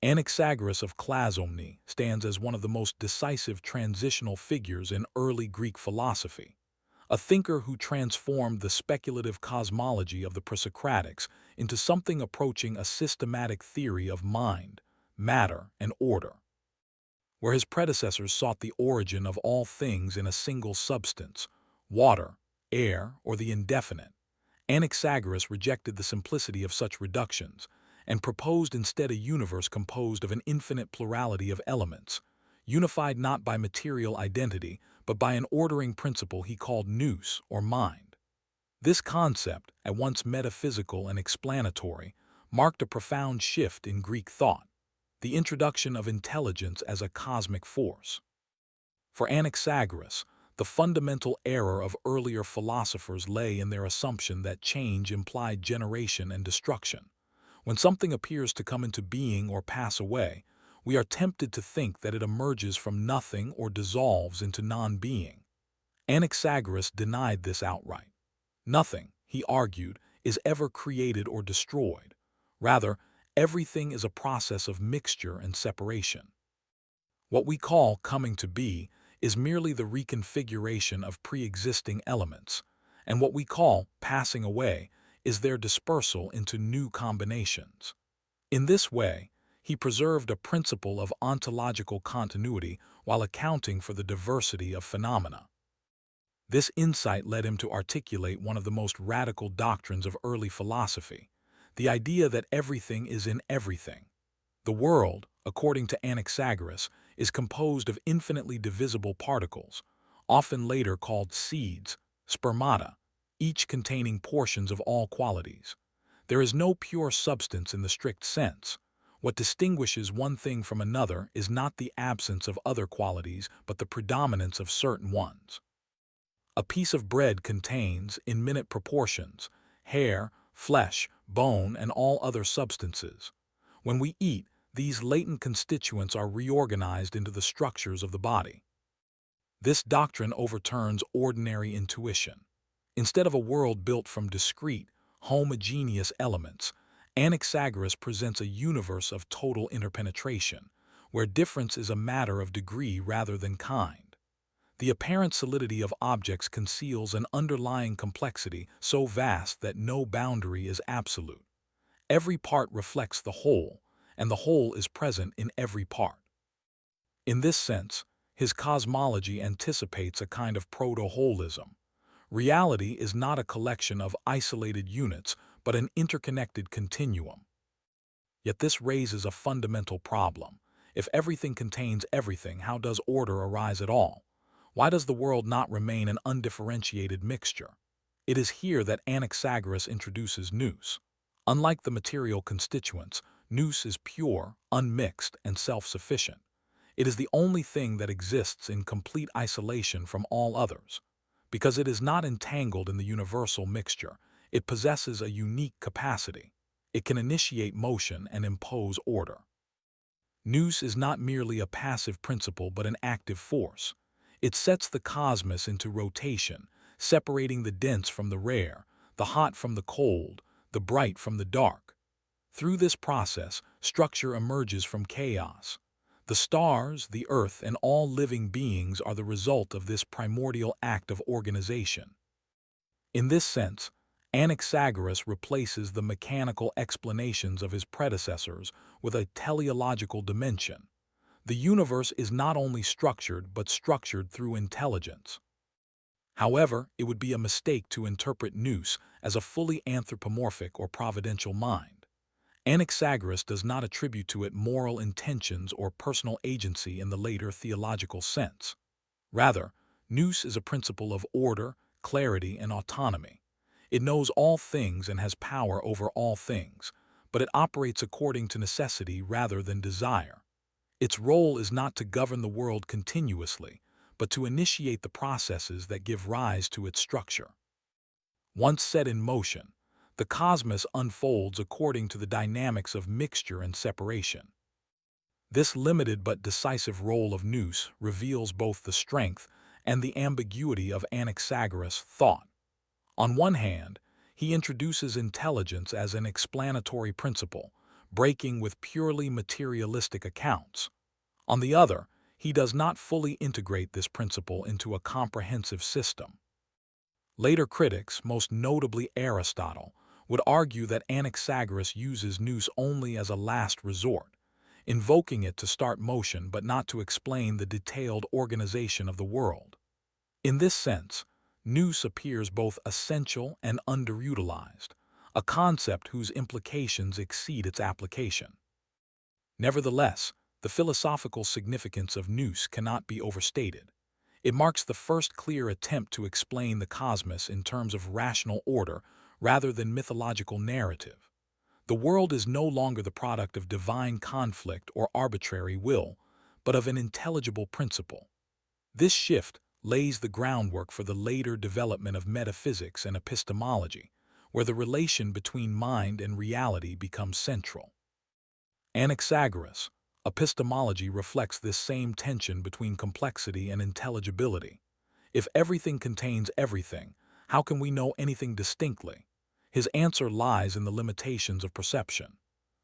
Anaxagoras of Clazomni stands as one of the most decisive transitional figures in early Greek philosophy, a thinker who transformed the speculative cosmology of the Presocratics into something approaching a systematic theory of mind, matter, and order. Where his predecessors sought the origin of all things in a single substance, water, air, or the indefinite, Anaxagoras rejected the simplicity of such reductions and proposed instead a universe composed of an infinite plurality of elements, unified not by material identity but by an ordering principle he called nous, or mind. This concept, at once metaphysical and explanatory, marked a profound shift in Greek thought, the introduction of intelligence as a cosmic force. For Anaxagoras, the fundamental error of earlier philosophers lay in their assumption that change implied generation and destruction. When something appears to come into being or pass away, we are tempted to think that it emerges from nothing or dissolves into non-being. Anaxagoras denied this outright. Nothing, he argued, is ever created or destroyed. Rather, everything is a process of mixture and separation. What we call coming to be is merely the reconfiguration of pre-existing elements, and what we call passing away is their dispersal into new combinations. In this way, he preserved a principle of ontological continuity while accounting for the diversity of phenomena. This insight led him to articulate one of the most radical doctrines of early philosophy, the idea that everything is in everything. The world, according to Anaxagoras, is composed of infinitely divisible particles, often later called seeds, spermata, each containing portions of all qualities. There is no pure substance in the strict sense. What distinguishes one thing from another is not the absence of other qualities, but the predominance of certain ones. A piece of bread contains, in minute proportions, hair, flesh, bone, and all other substances. When we eat, these latent constituents are reorganized into the structures of the body. This doctrine overturns ordinary intuition. Instead of a world built from discrete, homogeneous elements, Anaxagoras presents a universe of total interpenetration, where difference is a matter of degree rather than kind. The apparent solidity of objects conceals an underlying complexity so vast that no boundary is absolute. Every part reflects the whole, and the whole is present in every part. In this sense, his cosmology anticipates a kind of proto-holism. Reality is not a collection of isolated units, but an interconnected continuum. Yet this raises a fundamental problem. If everything contains everything, how does order arise at all? Why does the world not remain an undifferentiated mixture? It is here that Anaxagoras introduces nous. Unlike the material constituents, nous is pure, unmixed, and self-sufficient. It is the only thing that exists in complete isolation from all others. Because it is not entangled in the universal mixture, it possesses a unique capacity. It can initiate motion and impose order. Nous is not merely a passive principle but an active force. It sets the cosmos into rotation, separating the dense from the rare, the hot from the cold, the bright from the dark. Through this process, structure emerges from chaos. The stars, the earth, and all living beings are the result of this primordial act of organization. In this sense, Anaxagoras replaces the mechanical explanations of his predecessors with a teleological dimension. The universe is not only structured but structured through intelligence. However, it would be a mistake to interpret nous as a fully anthropomorphic or providential mind. Anaxagoras does not attribute to it moral intentions or personal agency in the later theological sense. Rather, nous is a principle of order, clarity, and autonomy. It knows all things and has power over all things, but it operates according to necessity rather than desire. Its role is not to govern the world continuously, but to initiate the processes that give rise to its structure. Once set in motion, the cosmos unfolds according to the dynamics of mixture and separation. This limited but decisive role of nous reveals both the strength and the ambiguity of Anaxagoras' thought. On one hand, he introduces intelligence as an explanatory principle, breaking with purely materialistic accounts. On the other, he does not fully integrate this principle into a comprehensive system. Later critics, most notably Aristotle, would argue that Anaxagoras uses Nous only as a last resort, invoking it to start motion but not to explain the detailed organization of the world. In this sense, Nous appears both essential and underutilized, a concept whose implications exceed its application. Nevertheless, the philosophical significance of Nous cannot be overstated. It marks the first clear attempt to explain the cosmos in terms of rational order rather than mythological narrative. The world is no longer the product of divine conflict or arbitrary will, but of an intelligible principle. This shift lays the groundwork for the later development of metaphysics and epistemology, where the relation between mind and reality becomes central. Anaxagoras, epistemology reflects this same tension between complexity and intelligibility. If everything contains everything, how can we know anything distinctly? His answer lies in the limitations of perception.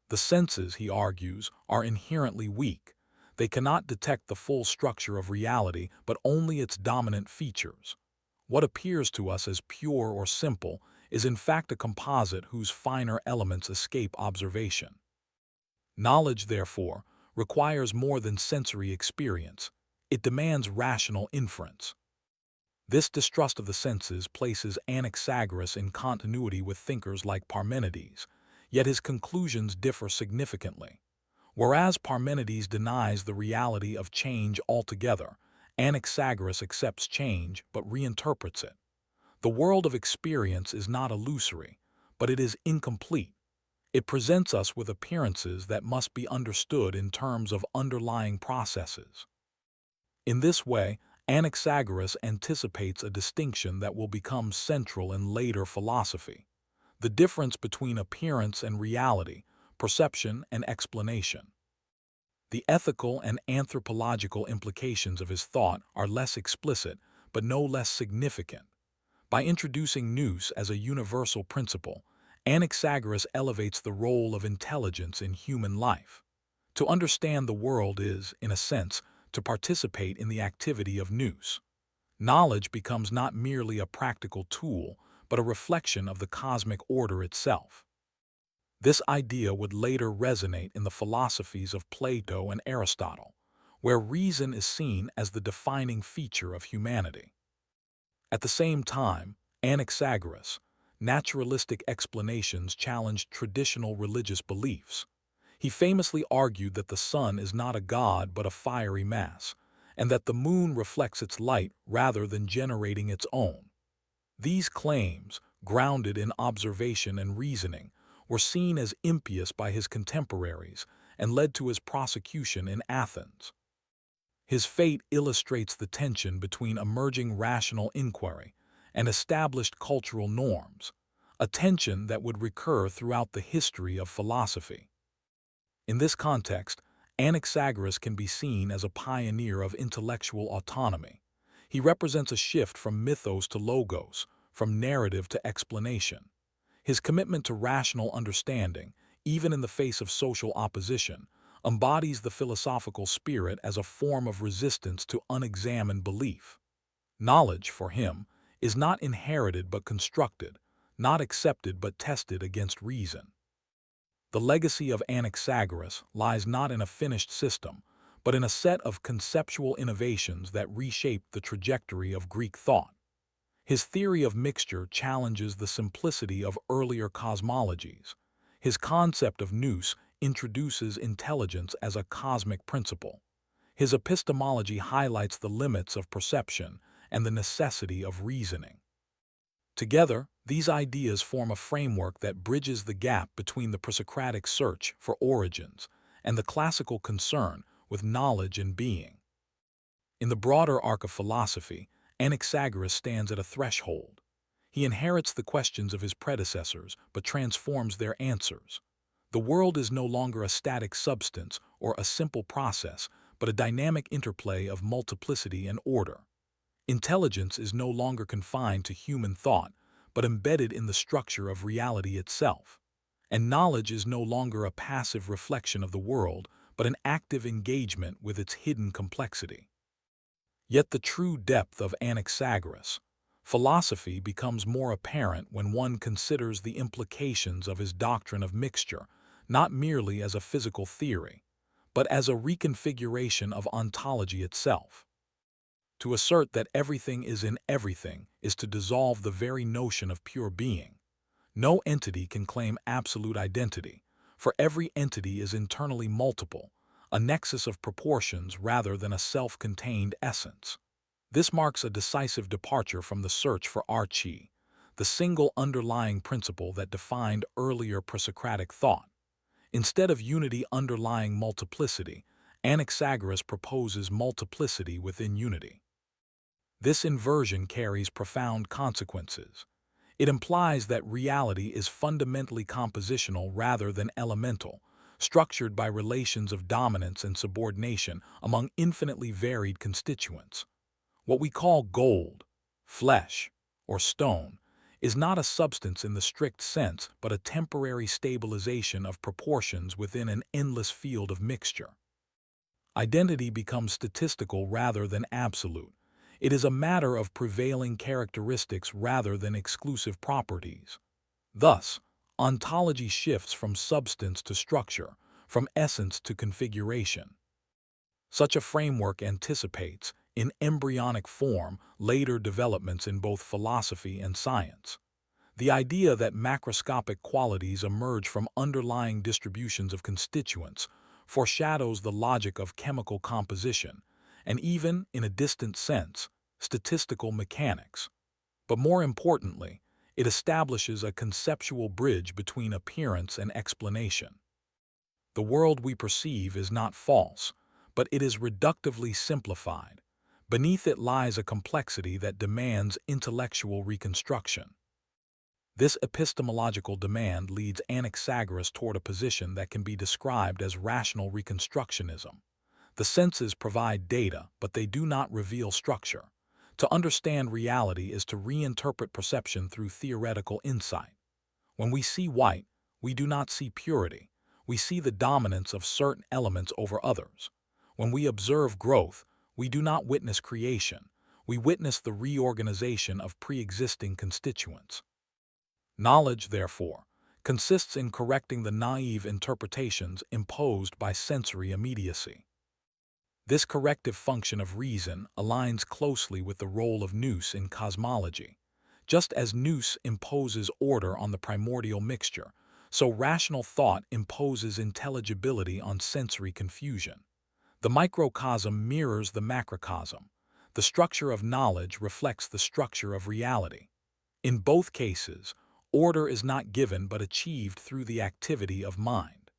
The senses, he argues, are inherently weak. They cannot detect the full structure of reality, but only its dominant features. What appears to us as pure or simple is in fact a composite whose finer elements escape observation. Knowledge, therefore, requires more than sensory experience. It demands rational inference. This distrust of the senses places Anaxagoras in continuity with thinkers like Parmenides, yet his conclusions differ significantly. Whereas Parmenides denies the reality of change altogether, Anaxagoras accepts change but reinterprets it. The world of experience is not illusory, but it is incomplete. It presents us with appearances that must be understood in terms of underlying processes. In this way, Anaxagoras anticipates a distinction that will become central in later philosophy: the difference between appearance and reality, perception and explanation. The ethical and anthropological implications of his thought are less explicit, but no less significant. By introducing Nous as a universal principle, Anaxagoras elevates the role of intelligence in human life. To understand the world is, in a sense, to participate in the activity of Nous. Knowledge becomes not merely a practical tool, but a reflection of the cosmic order itself. This idea would later resonate in the philosophies of Plato and Aristotle, where reason is seen as the defining feature of humanity. At the same time, Anaxagoras' naturalistic explanations challenged traditional religious beliefs. He famously argued that the sun is not a god but a fiery mass, and that the moon reflects its light rather than generating its own. These claims, grounded in observation and reasoning, were seen as impious by his contemporaries and led to his prosecution in Athens. His fate illustrates the tension between emerging rational inquiry and established cultural norms, a tension that would recur throughout the history of philosophy. In this context, Anaxagoras can be seen as a pioneer of intellectual autonomy. He represents a shift from mythos to logos, from narrative to explanation. His commitment to rational understanding, even in the face of social opposition, embodies the philosophical spirit as a form of resistance to unexamined belief. Knowledge, for him, is not inherited but constructed, not accepted but tested against reason. The legacy of Anaxagoras lies not in a finished system, but in a set of conceptual innovations that reshaped the trajectory of Greek thought. His theory of mixture challenges the simplicity of earlier cosmologies. His concept of Nous introduces intelligence as a cosmic principle. His epistemology highlights the limits of perception and the necessity of reasoning. Together, these ideas form a framework that bridges the gap between the pre-Socratic search for origins and the classical concern with knowledge and being. In the broader arc of philosophy, Anaxagoras stands at a threshold. He inherits the questions of his predecessors but transforms their answers. The world is no longer a static substance or a simple process, but a dynamic interplay of multiplicity and order. Intelligence is no longer confined to human thought, but embedded in the structure of reality itself. and knowledge is no longer a passive reflection of the world, but an active engagement with its hidden complexity. Yet the true depth of Anaxagoras' philosophy becomes more apparent when one considers the implications of his doctrine of mixture, not merely as a physical theory, but as a reconfiguration of ontology itself. To assert that everything is in everything is to dissolve the very notion of pure being. No entity can claim absolute identity, for every entity is internally multiple, a nexus of proportions rather than a self-contained essence. This marks a decisive departure from the search for arche, the single underlying principle that defined earlier pre-Socratic thought. Instead of unity underlying multiplicity, Anaxagoras proposes multiplicity within unity. This inversion carries profound consequences. It implies that reality is fundamentally compositional rather than elemental, structured by relations of dominance and subordination among infinitely varied constituents. What we call gold, flesh, or stone is not a substance in the strict sense but a temporary stabilization of proportions within an endless field of mixture. Identity becomes statistical rather than absolute. It is a matter of prevailing characteristics rather than exclusive properties. Thus, ontology shifts from substance to structure, from essence to configuration. Such a framework anticipates, in embryonic form, later developments in both philosophy and science. The idea that macroscopic qualities emerge from underlying distributions of constituents foreshadows the logic of chemical composition, and even, in a distant sense, statistical mechanics. But more importantly, it establishes a conceptual bridge between appearance and explanation. The world we perceive is not false, but it is reductively simplified. Beneath it lies a complexity that demands intellectual reconstruction. This epistemological demand leads Anaxagoras toward a position that can be described as rational reconstructionism. The senses provide data, but they do not reveal structure. To understand reality is to reinterpret perception through theoretical insight. When we see white, we do not see purity. We see the dominance of certain elements over others. When we observe growth, we do not witness creation. We witness the reorganization of pre-existing constituents. Knowledge, therefore, consists in correcting the naive interpretations imposed by sensory immediacy. This corrective function of reason aligns closely with the role of Nous in cosmology. Just as Nous imposes order on the primordial mixture, so rational thought imposes intelligibility on sensory confusion. The microcosm mirrors the macrocosm. The structure of knowledge reflects the structure of reality. In both cases, order is not given but achieved through the activity of mind.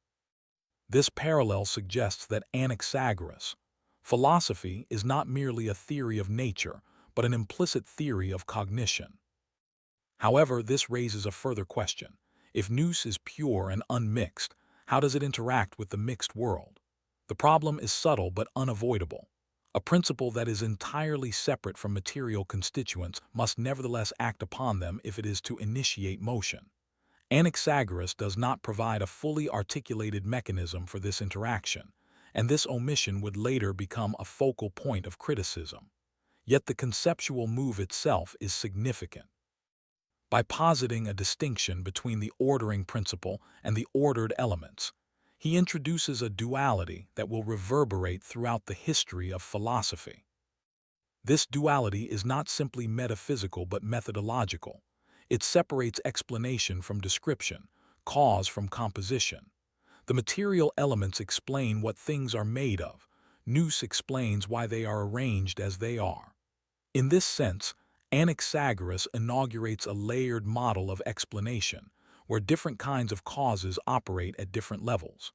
This parallel suggests that Anaxagoras' philosophy is not merely a theory of nature, but an implicit theory of cognition. However, this raises a further question. If Nous is pure and unmixed, how does it interact with the mixed world? The problem is subtle but unavoidable. A principle that is entirely separate from material constituents must nevertheless act upon them if it is to initiate motion. Anaxagoras does not provide a fully articulated mechanism for this interaction, and this omission would later become a focal point of criticism. Yet the conceptual move itself is significant. By positing a distinction between the ordering principle and the ordered elements, he introduces a duality that will reverberate throughout the history of philosophy. This duality is not simply metaphysical but methodological. It separates explanation from description, cause from composition. The material elements explain what things are made of. Nous explains why they are arranged as they are. In this sense, Anaxagoras inaugurates a layered model of explanation, where different kinds of causes operate at different levels.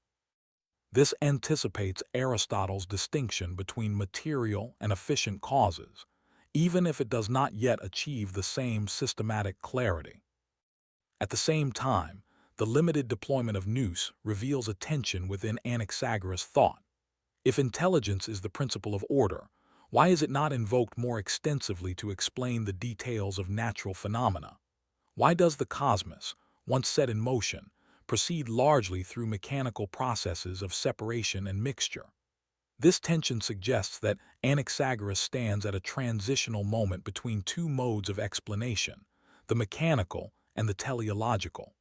This anticipates Aristotle's distinction between material and efficient causes, even if it does not yet achieve the same systematic clarity. At the same time, the limited deployment of Nous reveals a tension within Anaxagoras' thought. If intelligence is the principle of order, why is it not invoked more extensively to explain the details of natural phenomena? Why does the cosmos, once set in motion, proceed largely through mechanical processes of separation and mixture. This tension suggests that Anaxagoras stands at a transitional moment between two modes of explanation, the mechanical and the teleological.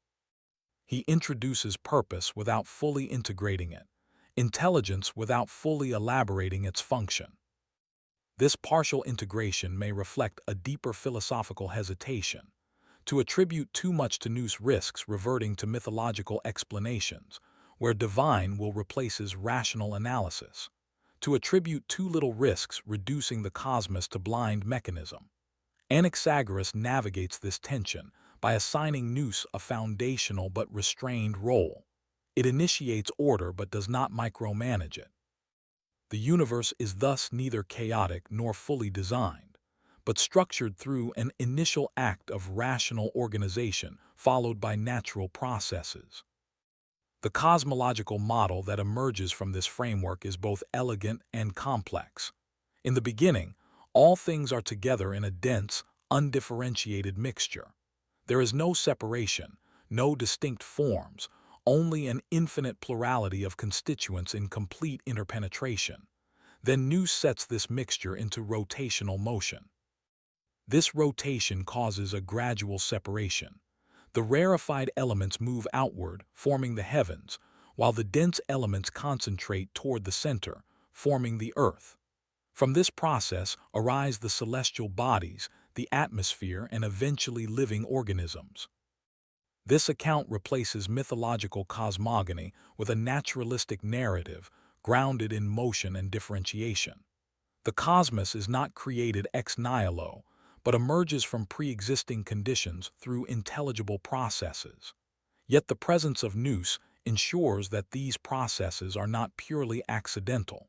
He introduces purpose without fully integrating it, intelligence without fully elaborating its function. This partial integration may reflect a deeper philosophical hesitation. To attribute too much to Nous risks reverting to mythological explanations, where divine will replaces rational analysis. To attribute too little risks reducing the cosmos to blind mechanism. Anaxagoras navigates this tension by assigning Nous a foundational but restrained role. It initiates order but does not micromanage it. The universe is thus neither chaotic nor fully designed, but structured through an initial act of rational organization followed by natural processes. The cosmological model that emerges from this framework is both elegant and complex. In the beginning, all things are together in a dense, undifferentiated mixture. There is no separation, no distinct forms, only an infinite plurality of constituents in complete interpenetration. Then Nous sets this mixture into rotational motion. This rotation causes a gradual separation. The rarefied elements move outward, forming the heavens, while the dense elements concentrate toward the center, forming the earth. From this process arise the celestial bodies, the atmosphere, and eventually living organisms. This account replaces mythological cosmogony with a naturalistic narrative grounded in motion and differentiation. The cosmos is not created ex nihilo, but emerges from pre-existing conditions through intelligible processes. Yet the presence of Nous ensures that these processes are not purely accidental.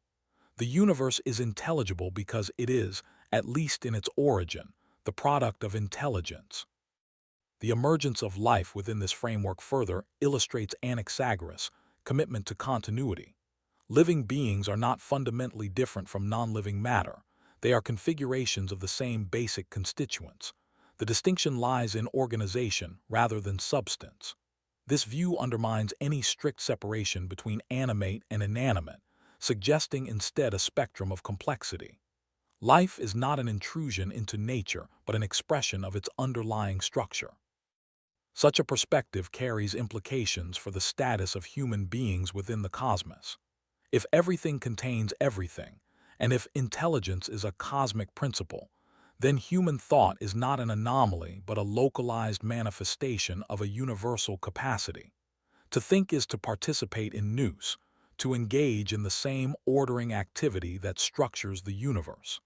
The universe is intelligible because it is, at least in its origin, the product of intelligence. The emergence of life within this framework further illustrates Anaxagoras' commitment to continuity. Living beings are not fundamentally different from non-living matter. They are configurations of the same basic constituents. The distinction lies in organization rather than substance. This view undermines any strict separation between animate and inanimate, suggesting instead a spectrum of complexity. Life is not an intrusion into nature, but an expression of its underlying structure. Such a perspective carries implications for the status of human beings within the cosmos. If everything contains everything, and if intelligence is a cosmic principle, then human thought is not an anomaly but a localized manifestation of a universal capacity. To think is to participate in Nous, to engage in the same ordering activity that structures the universe.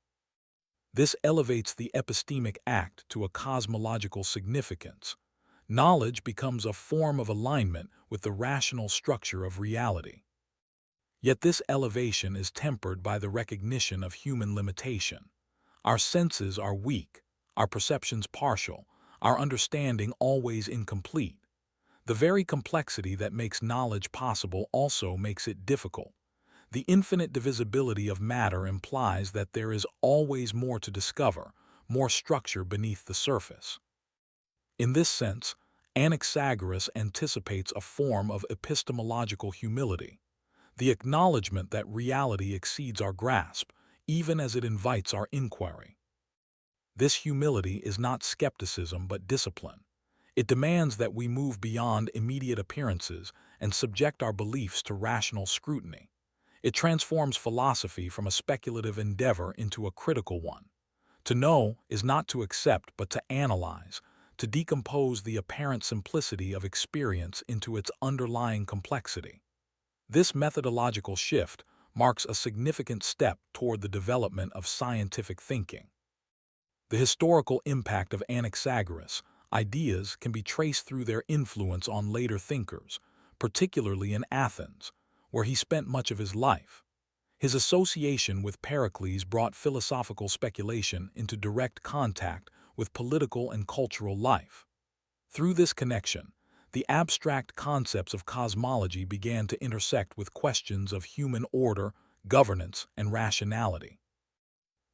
This elevates the epistemic act to a cosmological significance. Knowledge becomes a form of alignment with the rational structure of reality. Yet this elevation is tempered by the recognition of human limitation. Our senses are weak, our perceptions partial, our understanding always incomplete. The very complexity that makes knowledge possible also makes it difficult. The infinite divisibility of matter implies that there is always more to discover, more structure beneath the surface. In this sense, Anaxagoras anticipates a form of epistemological humility, the acknowledgement that reality exceeds our grasp, even as it invites our inquiry. This humility is not skepticism but discipline. It demands that we move beyond immediate appearances and subject our beliefs to rational scrutiny. It transforms philosophy from a speculative endeavor into a critical one. To know is not to accept but to analyze, to decompose the apparent simplicity of experience into its underlying complexity. This methodological shift marks a significant step toward the development of scientific thinking. The historical impact of Anaxagoras' ideas can be traced through their influence on later thinkers, particularly in Athens, where he spent much of his life. His association with Pericles brought philosophical speculation into direct contact with political and cultural life. Through this connection, the abstract concepts of cosmology began to intersect with questions of human order, governance, and rationality.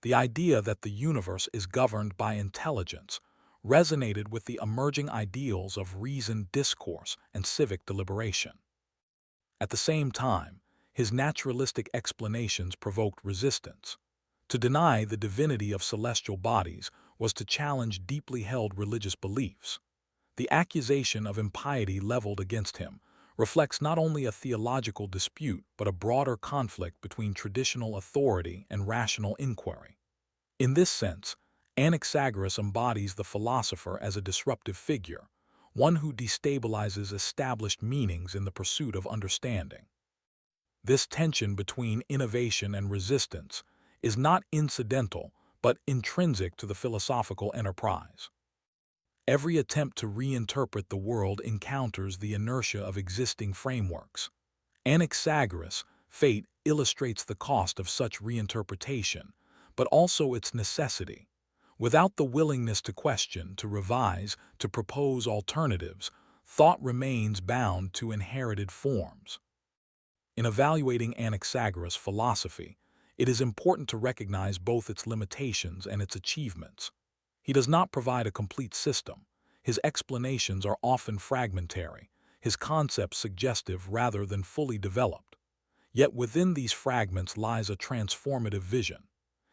The idea that the universe is governed by intelligence, resonated with the emerging ideals of reasoned discourse and civic deliberation. At the same time, his naturalistic explanations provoked resistance. To deny the divinity of celestial bodies was to challenge deeply held religious beliefs. The accusation of impiety leveled against him reflects not only a theological dispute but a broader conflict between traditional authority and rational inquiry. In this sense, Anaxagoras embodies the philosopher as a disruptive figure, one who destabilizes established meanings in the pursuit of understanding. This tension between innovation and resistance is not incidental but intrinsic to the philosophical enterprise. Every attempt to reinterpret the world encounters the inertia of existing frameworks. Anaxagoras' fate illustrates the cost of such reinterpretation, but also its necessity. Without the willingness to question, to revise, to propose alternatives, thought remains bound to inherited forms. In evaluating Anaxagoras' philosophy, it is important to recognize both its limitations and its achievements. He does not provide a complete system. His explanations are often fragmentary, his concepts suggestive rather than fully developed. Yet within these fragments lies a transformative vision.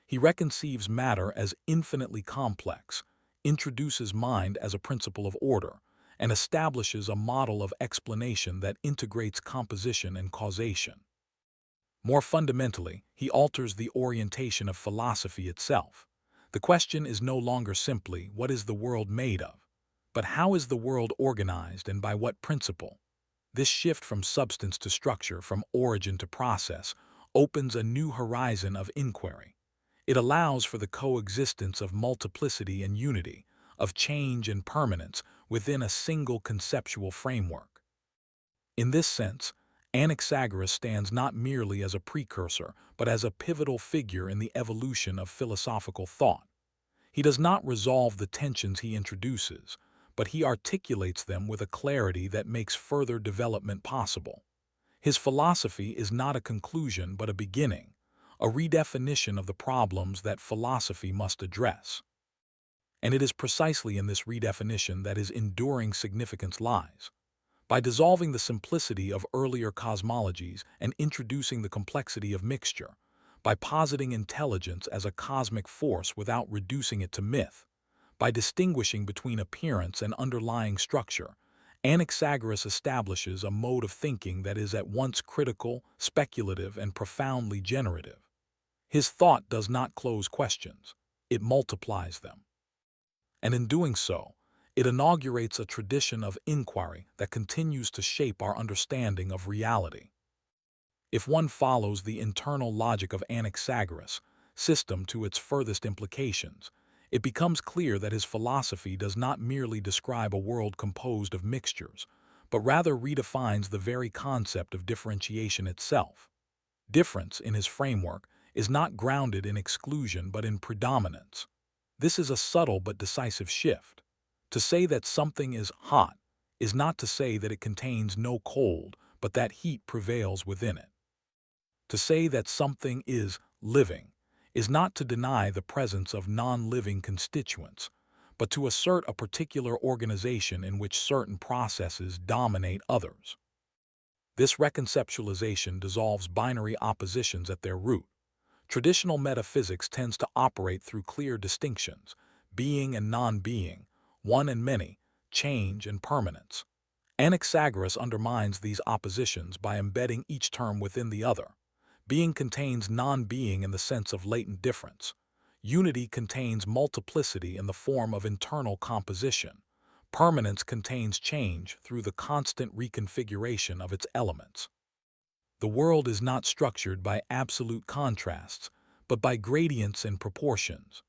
He reconceives matter as infinitely complex, introduces mind as a principle of order, and establishes a model of explanation that integrates composition and causation. More fundamentally, he alters the orientation of philosophy itself. The question is no longer simply, what is the world made of? But how is the world organized and by what principle? This shift from substance to structure, from origin to process, opens a new horizon of inquiry. It allows for the coexistence of multiplicity and unity, of change and permanence within a single conceptual framework. In this sense, Anaxagoras stands not merely as a precursor, but as a pivotal figure in the evolution of philosophical thought. He does not resolve the tensions he introduces, but he articulates them with a clarity that makes further development possible. His philosophy is not a conclusion but a beginning, a redefinition of the problems that philosophy must address. And it is precisely in this redefinition that his enduring significance lies. By dissolving the simplicity of earlier cosmologies and introducing the complexity of mixture, by positing intelligence as a cosmic force without reducing it to myth, by distinguishing between appearance and underlying structure, Anaxagoras establishes a mode of thinking that is at once critical, speculative, and profoundly generative. His thought does not close questions, it multiplies them. And in doing so, it inaugurates a tradition of inquiry that continues to shape our understanding of reality. If one follows the internal logic of Anaxagoras' system to its furthest implications, it becomes clear that his philosophy does not merely describe a world composed of mixtures, but rather redefines the very concept of differentiation itself. Difference, in his framework, is not grounded in exclusion but in predominance. This is a subtle but decisive shift. To say that something is hot is not to say that it contains no cold, but that heat prevails within it. To say that something is living is not to deny the presence of non-living constituents, but to assert a particular organization in which certain processes dominate others. This reconceptualization dissolves binary oppositions at their root. Traditional metaphysics tends to operate through clear distinctions: being and non-being, one and many, change and permanence. Anaxagoras undermines these oppositions by embedding each term within the other. Being contains non-being in the sense of latent difference. Unity contains multiplicity in the form of internal composition. Permanence contains change through the constant reconfiguration of its elements. The world is not structured by absolute contrasts, but by gradients and proportions.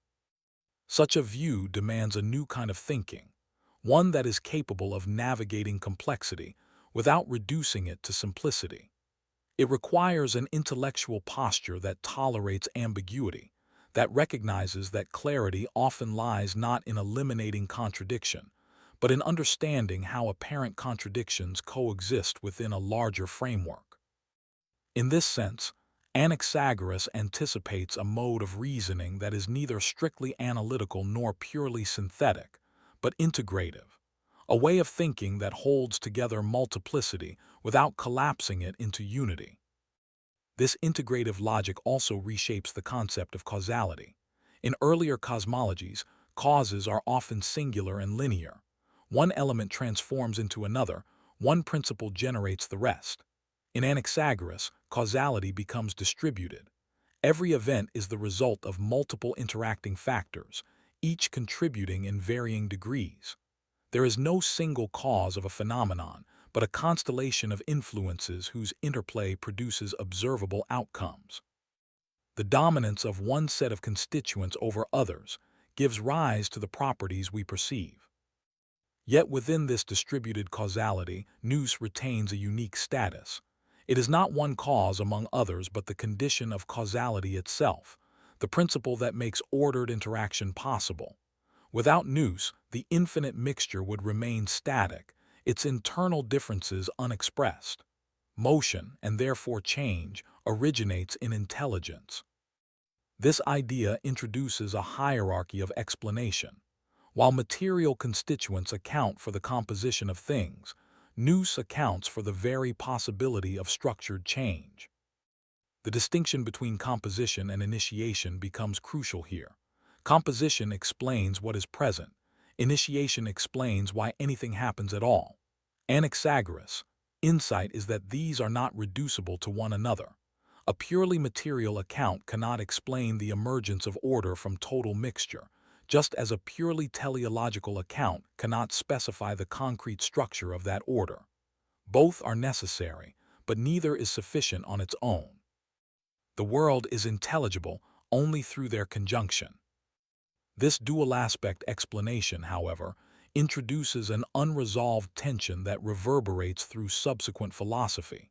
Such a view demands a new kind of thinking, one that is capable of navigating complexity without reducing it to simplicity. It requires an intellectual posture that tolerates ambiguity, that recognizes that clarity often lies not in eliminating contradiction, but in understanding how apparent contradictions coexist within a larger framework. In this sense, Anaxagoras anticipates a mode of reasoning that is neither strictly analytical nor purely synthetic, but integrative, a way of thinking that holds together multiplicity without collapsing it into unity. This integrative logic also reshapes the concept of causality. In earlier cosmologies, causes are often singular and linear. One element transforms into another, one principle generates the rest. In Anaxagoras, causality becomes distributed. Every event is the result of multiple interacting factors, each contributing in varying degrees. There is no single cause of a phenomenon, but a constellation of influences whose interplay produces observable outcomes. The dominance of one set of constituents over others gives rise to the properties we perceive. Yet within this distributed causality, Nous retains a unique status. It is not one cause among others but the condition of causality itself, the principle that makes ordered interaction possible. Without Nous, the infinite mixture would remain static, its internal differences unexpressed. Motion, and therefore change, originates in intelligence. This idea introduces a hierarchy of explanation. While material constituents account for the composition of things, Nous accounts for the very possibility of structured change. The distinction between composition and initiation becomes crucial here. Composition explains what is present. Initiation explains why anything happens at all. Anaxagoras' insight is that these are not reducible to one another. A purely material account cannot explain the emergence of order from total mixture, just as a purely teleological account cannot specify the concrete structure of that order. Both are necessary, but neither is sufficient on its own. The world is intelligible only through their conjunction. This dual-aspect explanation, however, introduces an unresolved tension that reverberates through subsequent philosophy.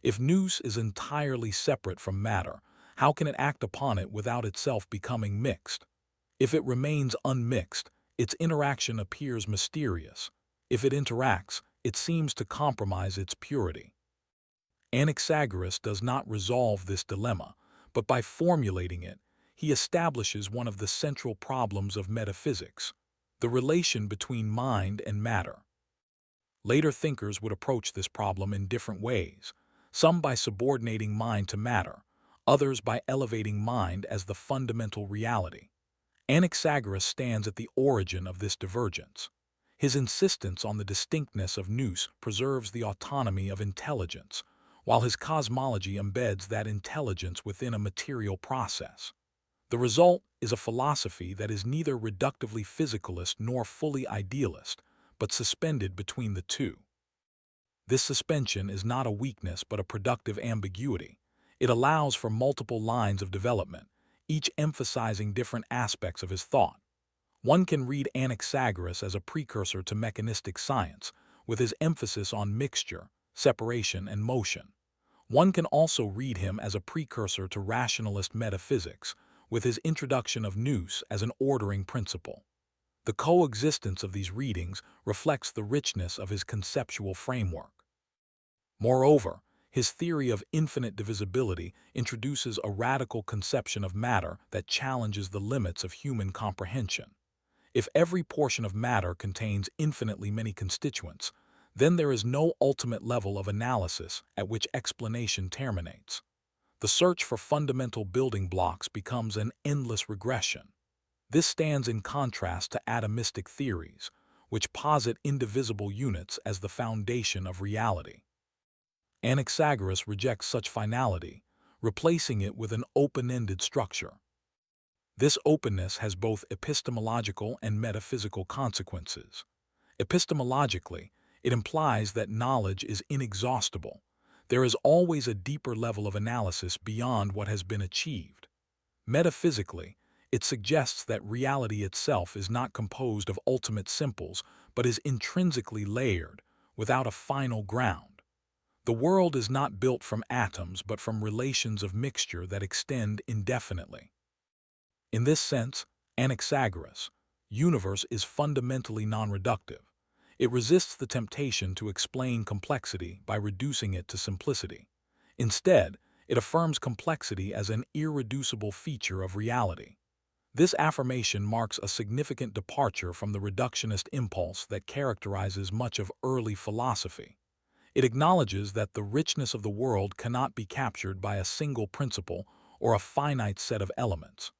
If Nous is entirely separate from matter, how can it act upon it without itself becoming mixed? If it remains unmixed, its interaction appears mysterious. If it interacts, it seems to compromise its purity. Anaxagoras does not resolve this dilemma, but by formulating it, he establishes one of the central problems of metaphysics, the relation between mind and matter. Later thinkers would approach this problem in different ways, some by subordinating mind to matter, others by elevating mind as the fundamental reality. Anaxagoras stands at the origin of this divergence. His insistence on the distinctness of Nous preserves the autonomy of intelligence, while his cosmology embeds that intelligence within a material process. The result is a philosophy that is neither reductively physicalist nor fully idealist, but suspended between the two. This suspension is not a weakness but a productive ambiguity. It allows for multiple lines of development, each emphasizing different aspects of his thought. One can read Anaxagoras as a precursor to mechanistic science, with his emphasis on mixture, separation, and motion. One can also read him as a precursor to rationalist metaphysics, with his introduction of Nous as an ordering principle. The coexistence of these readings reflects the richness of his conceptual framework. Moreover, his theory of infinite divisibility introduces a radical conception of matter that challenges the limits of human comprehension. If every portion of matter contains infinitely many constituents, then there is no ultimate level of analysis at which explanation terminates. The search for fundamental building blocks becomes an endless regression. This stands in contrast to atomistic theories, which posit indivisible units as the foundation of reality. Anaxagoras rejects such finality, replacing it with an open-ended structure. This openness has both epistemological and metaphysical consequences. Epistemologically, it implies that knowledge is inexhaustible. There is always a deeper level of analysis beyond what has been achieved. Metaphysically, it suggests that reality itself is not composed of ultimate simples, but is intrinsically layered, without a final ground. The world is not built from atoms but from relations of mixture that extend indefinitely. In this sense, Anaxagoras' universe is fundamentally non-reductive. It resists the temptation to explain complexity by reducing it to simplicity. Instead, it affirms complexity as an irreducible feature of reality. This affirmation marks a significant departure from the reductionist impulse that characterizes much of early philosophy. It acknowledges that the richness of the world cannot be captured by a single principle or a finite set of elements.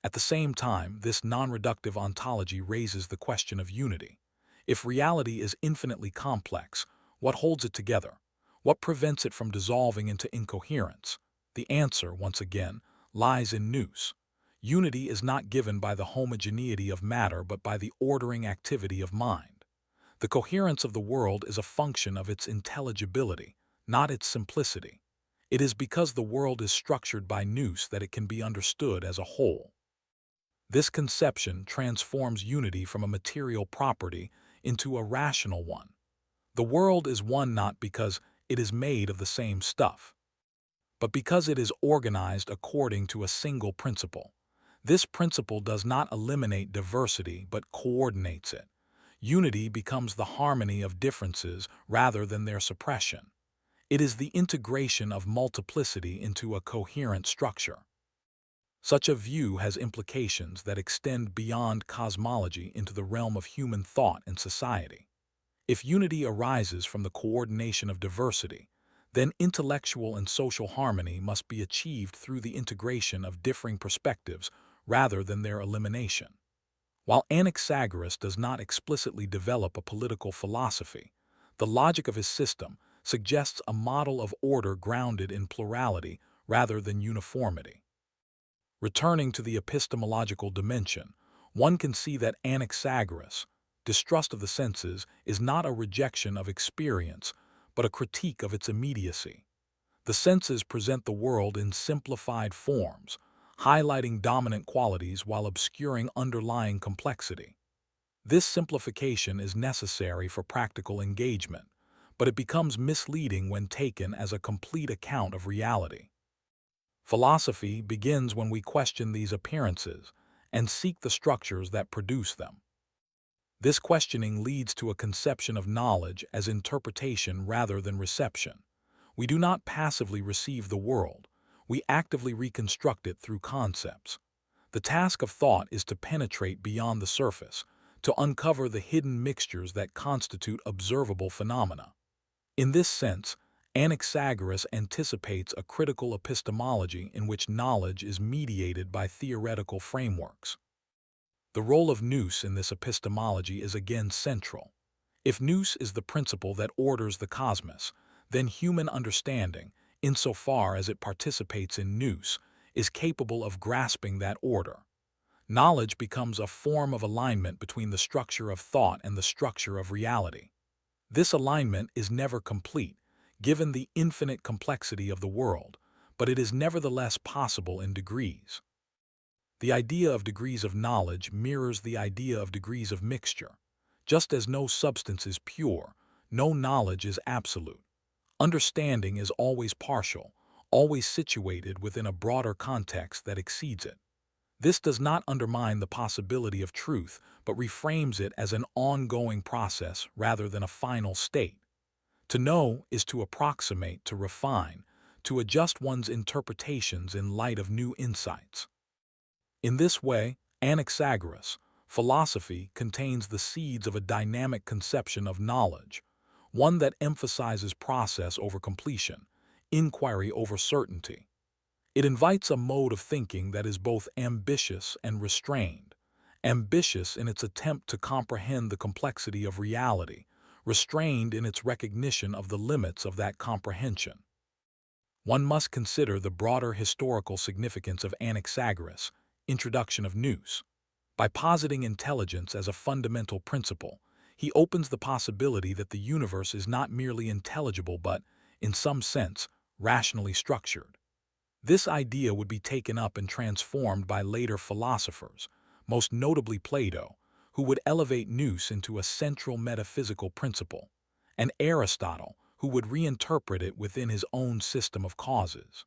At the same time, this non-reductive ontology raises the question of unity. If reality is infinitely complex, what holds it together? What prevents it from dissolving into incoherence? The answer, once again, lies in Nous. Unity is not given by the homogeneity of matter but by the ordering activity of mind. The coherence of the world is a function of its intelligibility, not its simplicity. It is because the world is structured by Nous that it can be understood as a whole. This conception transforms unity from a material property into a rational one. The world is one not because it is made of the same stuff, but because it is organized according to a single principle. This principle does not eliminate diversity but coordinates it. Unity becomes the harmony of differences rather than their suppression. It is the integration of multiplicity into a coherent structure. Such a view has implications that extend beyond cosmology into the realm of human thought and society. If unity arises from the coordination of diversity, then intellectual and social harmony must be achieved through the integration of differing perspectives rather than their elimination. While Anaxagoras does not explicitly develop a political philosophy, the logic of his system suggests a model of order grounded in plurality rather than uniformity. Returning to the epistemological dimension, one can see that Anaxagoras' distrust of the senses is not a rejection of experience, but a critique of its immediacy. The senses present the world in simplified forms, highlighting dominant qualities while obscuring underlying complexity. This simplification is necessary for practical engagement, but it becomes misleading when taken as a complete account of reality. Philosophy begins when we question these appearances and seek the structures that produce them. This questioning leads to a conception of knowledge as interpretation rather than reception. We do not passively receive the world, we actively reconstruct it through concepts. The task of thought is to penetrate beyond the surface, to uncover the hidden mixtures that constitute observable phenomena. In this sense, Anaxagoras anticipates a critical epistemology in which knowledge is mediated by theoretical frameworks. The role of Nous in this epistemology is again central. If Nous is the principle that orders the cosmos, then human understanding, insofar as it participates in Nous, is capable of grasping that order. Knowledge becomes a form of alignment between the structure of thought and the structure of reality. This alignment is never complete, given the infinite complexity of the world, but it is nevertheless possible in degrees. The idea of degrees of knowledge mirrors the idea of degrees of mixture. Just as no substance is pure, no knowledge is absolute. Understanding is always partial, always situated within a broader context that exceeds it. This does not undermine the possibility of truth, but reframes it as an ongoing process rather than a final state. To know is to approximate, to refine, to adjust one's interpretations in light of new insights. In this way, Anaxagoras' philosophy contains the seeds of a dynamic conception of knowledge, one that emphasizes process over completion, inquiry over certainty. It invites a mode of thinking that is both ambitious and restrained, ambitious in its attempt to comprehend the complexity of reality, restrained in its recognition of the limits of that comprehension. One must consider the broader historical significance of Anaxagoras' introduction of Nous. By positing intelligence as a fundamental principle, he opens the possibility that the universe is not merely intelligible but, in some sense, rationally structured. This idea would be taken up and transformed by later philosophers, most notably Plato, who would elevate Nous into a central metaphysical principle, and Aristotle, who would reinterpret it within his own system of causes.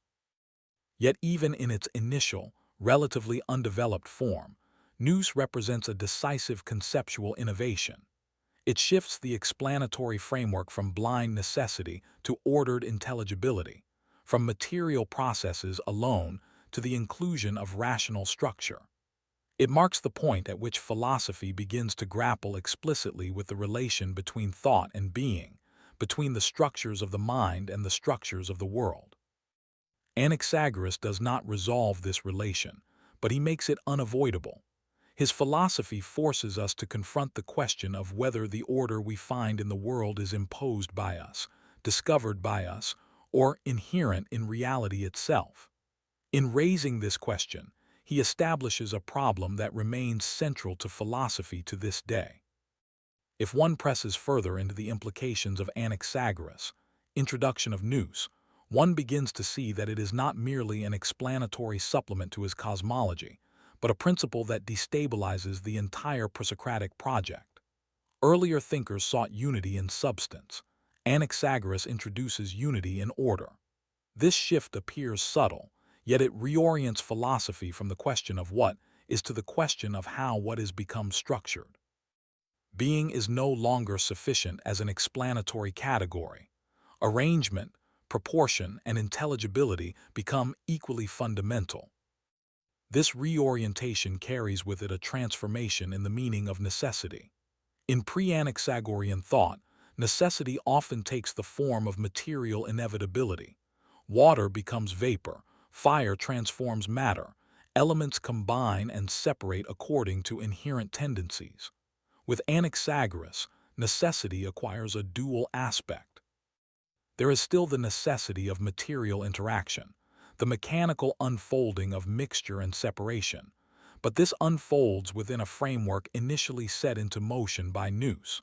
Yet even in its initial, relatively undeveloped form, Nous represents a decisive conceptual innovation. It shifts the explanatory framework from blind necessity to ordered intelligibility, from material processes alone to the inclusion of rational structure. It marks the point at which philosophy begins to grapple explicitly with the relation between thought and being, between the structures of the mind and the structures of the world. Anaxagoras does not resolve this relation, but he makes it unavoidable. His philosophy forces us to confront the question of whether the order we find in the world is imposed by us, discovered by us, or inherent in reality itself. In raising this question, he establishes a problem that remains central to philosophy to this day. If one presses further into the implications of Anaxagoras' introduction of Nous, one begins to see that it is not merely an explanatory supplement to his cosmology, but a principle that destabilizes the entire Presocratic project. Earlier thinkers sought unity in substance. Anaxagoras introduces unity in order. This shift appears subtle, yet it reorients philosophy from the question of what is to the question of how what is becomes structured. Being is no longer sufficient as an explanatory category. Arrangement, proportion, and intelligibility become equally fundamental. This reorientation carries with it a transformation in the meaning of necessity. In pre-Anaxagorian thought, necessity often takes the form of material inevitability. Water becomes vapor, fire transforms matter, elements combine and separate according to inherent tendencies. With Anaxagoras, necessity acquires a dual aspect. There is still the necessity of material interaction, the mechanical unfolding of mixture and separation, but this unfolds within a framework initially set into motion by Nous.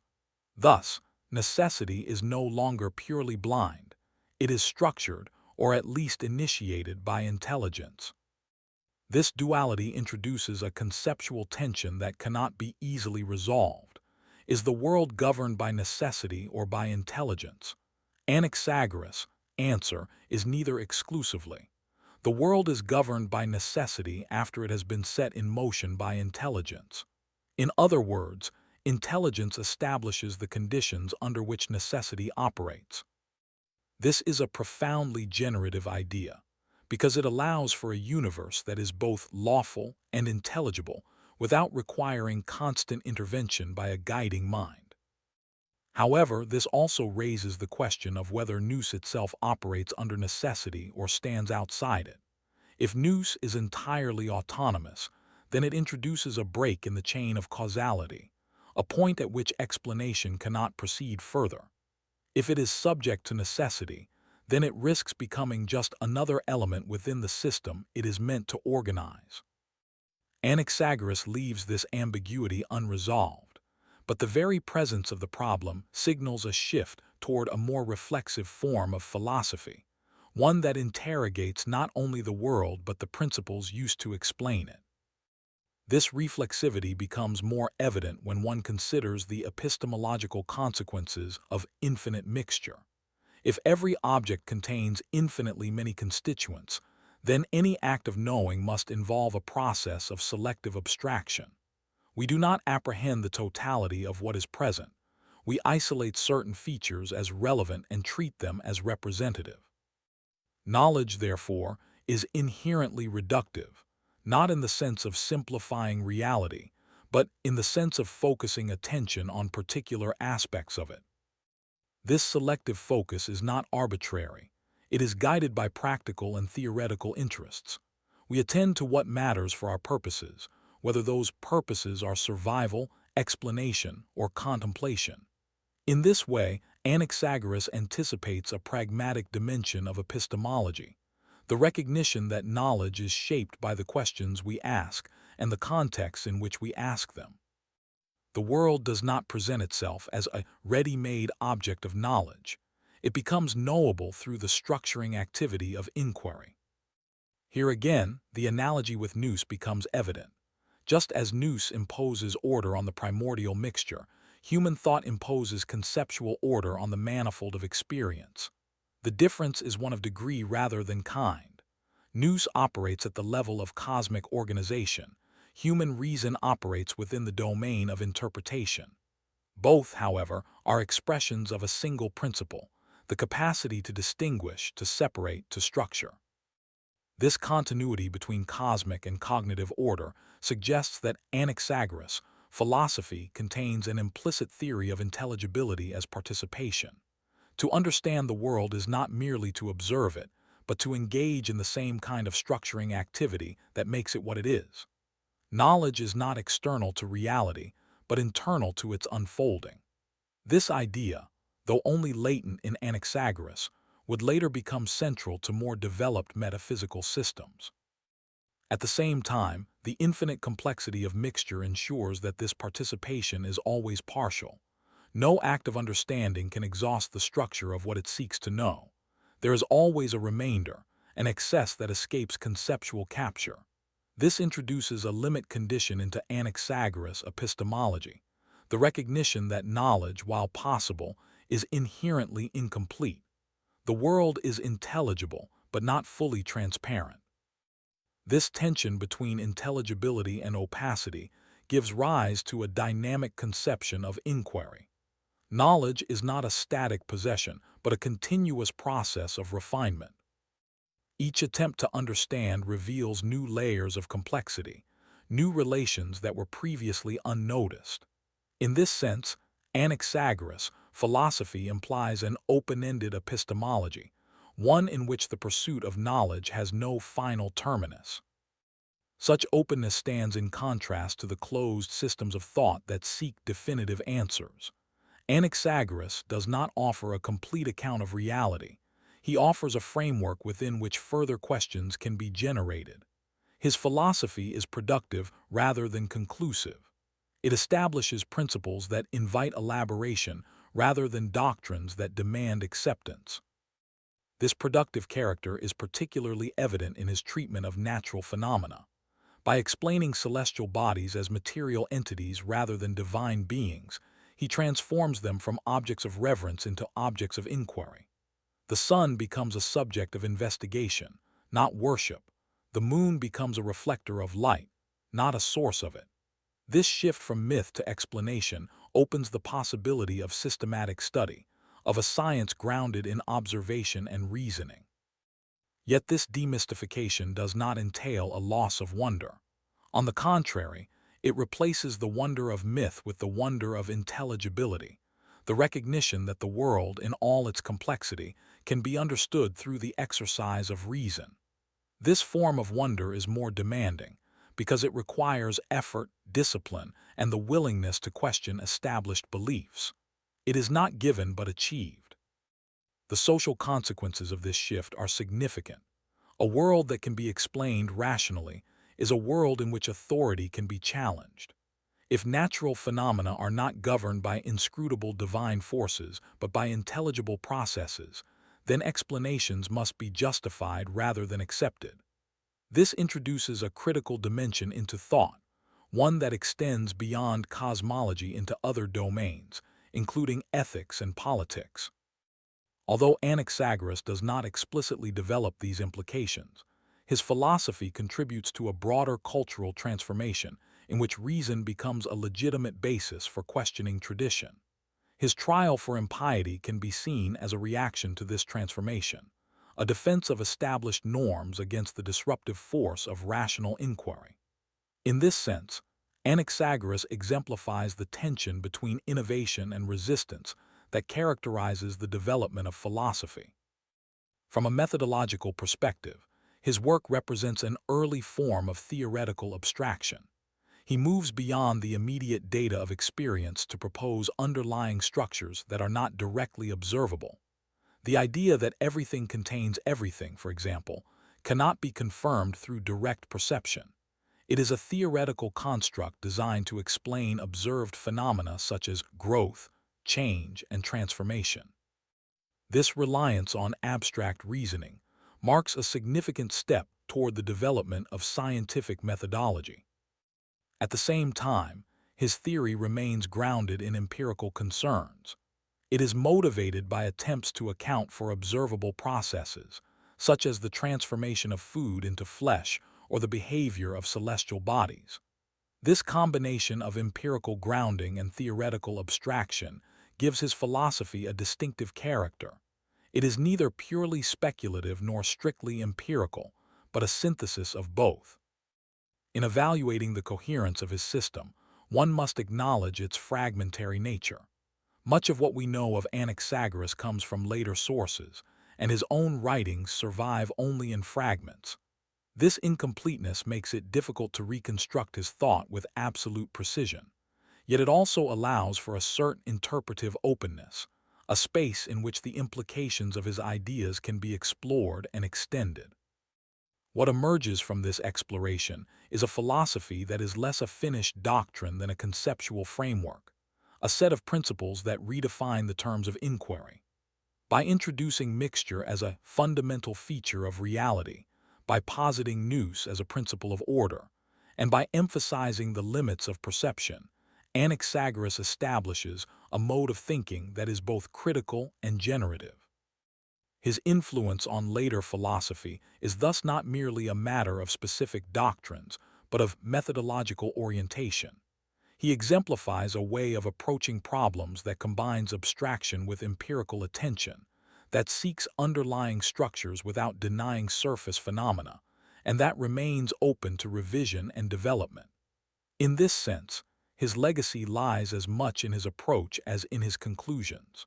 Thus, necessity is no longer purely blind. It is structured, or at least initiated by intelligence. This duality introduces a conceptual tension that cannot be easily resolved. Is the world governed by necessity or by intelligence? Anaxagoras' answer is neither exclusively. The world is governed by necessity after it has been set in motion by intelligence. In other words, intelligence establishes the conditions under which necessity operates. This is a profoundly generative idea, because it allows for a universe that is both lawful and intelligible without requiring constant intervention by a guiding mind. However, this also raises the question of whether Nous itself operates under necessity or stands outside it. If Nous is entirely autonomous, then it introduces a break in the chain of causality, a point at which explanation cannot proceed further. If it is subject to necessity, then it risks becoming just another element within the system it is meant to organize. Anaxagoras leaves this ambiguity unresolved, but the very presence of the problem signals a shift toward a more reflexive form of philosophy, one that interrogates not only the world but the principles used to explain it. This reflexivity becomes more evident when one considers the epistemological consequences of infinite mixture. If every object contains infinitely many constituents, then any act of knowing must involve a process of selective abstraction. We do not apprehend the totality of what is present. We isolate certain features as relevant and treat them as representative. Knowledge, therefore, is inherently reductive, not in the sense of simplifying reality, but in the sense of focusing attention on particular aspects of it. This selective focus is not arbitrary. It is guided by practical and theoretical interests. We attend to what matters for our purposes, whether those purposes are survival, explanation, or contemplation. In this way, Anaxagoras anticipates a pragmatic dimension of epistemology, the recognition that knowledge is shaped by the questions we ask and the context in which we ask them. The world does not present itself as a ready-made object of knowledge. It becomes knowable through the structuring activity of inquiry. Here again, the analogy with Nous becomes evident. Just as Nous imposes order on the primordial mixture, human thought imposes conceptual order on the manifold of experience. The difference is one of degree rather than kind. Nous operates at the level of cosmic organization. Human reason operates within the domain of interpretation. Both, however, are expressions of a single principle, the capacity to distinguish, to separate, to structure. This continuity between cosmic and cognitive order suggests that Anaxagoras' philosophy contains an implicit theory of intelligibility as participation. To understand the world is not merely to observe it, but to engage in the same kind of structuring activity that makes it what it is. Knowledge is not external to reality, but internal to its unfolding. This idea, though only latent in Anaxagoras, would later become central to more developed metaphysical systems. At the same time, the infinite complexity of mixture ensures that this participation is always partial. No act of understanding can exhaust the structure of what it seeks to know. There is always a remainder, an excess that escapes conceptual capture. This introduces a limit condition into Anaxagoras epistemology, the recognition that knowledge, while possible, is inherently incomplete. The world is intelligible, but not fully transparent. This tension between intelligibility and opacity gives rise to a dynamic conception of inquiry. Knowledge is not a static possession, but a continuous process of refinement. Each attempt to understand reveals new layers of complexity, new relations that were previously unnoticed. In this sense, Anaxagoras' philosophy implies an open-ended epistemology, one in which the pursuit of knowledge has no final terminus. Such openness stands in contrast to the closed systems of thought that seek definitive answers. Anaxagoras does not offer a complete account of reality. He offers a framework within which further questions can be generated. His philosophy is productive rather than conclusive. It establishes principles that invite elaboration rather than doctrines that demand acceptance. This productive character is particularly evident in his treatment of natural phenomena. By explaining celestial bodies as material entities rather than divine beings, he transforms them from objects of reverence into objects of inquiry. The sun becomes a subject of investigation, not worship. The moon becomes a reflector of light, not a source of it. This shift from myth to explanation opens the possibility of systematic study, of a science grounded in observation and reasoning. Yet this demystification does not entail a loss of wonder. On the contrary, it replaces the wonder of myth with the wonder of intelligibility, the recognition that the world, in all its complexity, can be understood through the exercise of reason. This form of wonder is more demanding, because it requires effort, discipline, and the willingness to question established beliefs. It is not given but achieved. The social consequences of this shift are significant. A world that can be explained rationally is a world in which authority can be challenged. If natural phenomena are not governed by inscrutable divine forces but by intelligible processes, then explanations must be justified rather than accepted. This introduces a critical dimension into thought, one that extends beyond cosmology into other domains, including ethics and politics. Although Anaxagoras does not explicitly develop these implications, his philosophy contributes to a broader cultural transformation in which reason becomes a legitimate basis for questioning tradition. His trial for impiety can be seen as a reaction to this transformation, a defense of established norms against the disruptive force of rational inquiry. In this sense, Anaxagoras exemplifies the tension between innovation and resistance that characterizes the development of philosophy. From a methodological perspective, his work represents an early form of theoretical abstraction. He moves beyond the immediate data of experience to propose underlying structures that are not directly observable. The idea that everything contains everything, for example, cannot be confirmed through direct perception. It is a theoretical construct designed to explain observed phenomena such as growth, change, and transformation. This reliance on abstract reasoning marks a significant step toward the development of scientific methodology. At the same time, his theory remains grounded in empirical concerns. It is motivated by attempts to account for observable processes, such as the transformation of food into flesh or the behavior of celestial bodies. This combination of empirical grounding and theoretical abstraction gives his philosophy a distinctive character. It is neither purely speculative nor strictly empirical, but a synthesis of both. In evaluating the coherence of his system, one must acknowledge its fragmentary nature. Much of what we know of Anaxagoras comes from later sources, and his own writings survive only in fragments. This incompleteness makes it difficult to reconstruct his thought with absolute precision. Yet it also allows for a certain interpretive openness, a space in which the implications of his ideas can be explored and extended. What emerges from this exploration is a philosophy that is less a finished doctrine than a conceptual framework, a set of principles that redefine the terms of inquiry. By introducing mixture as a fundamental feature of reality, by positing nous as a principle of order, and by emphasizing the limits of perception, Anaxagoras establishes a mode of thinking that is both critical and generative. His influence on later philosophy is thus not merely a matter of specific doctrines, but of methodological orientation. He exemplifies a way of approaching problems that combines abstraction with empirical attention, that seeks underlying structures without denying surface phenomena, and that remains open to revision and development. In this sense, his legacy lies as much in his approach as in his conclusions.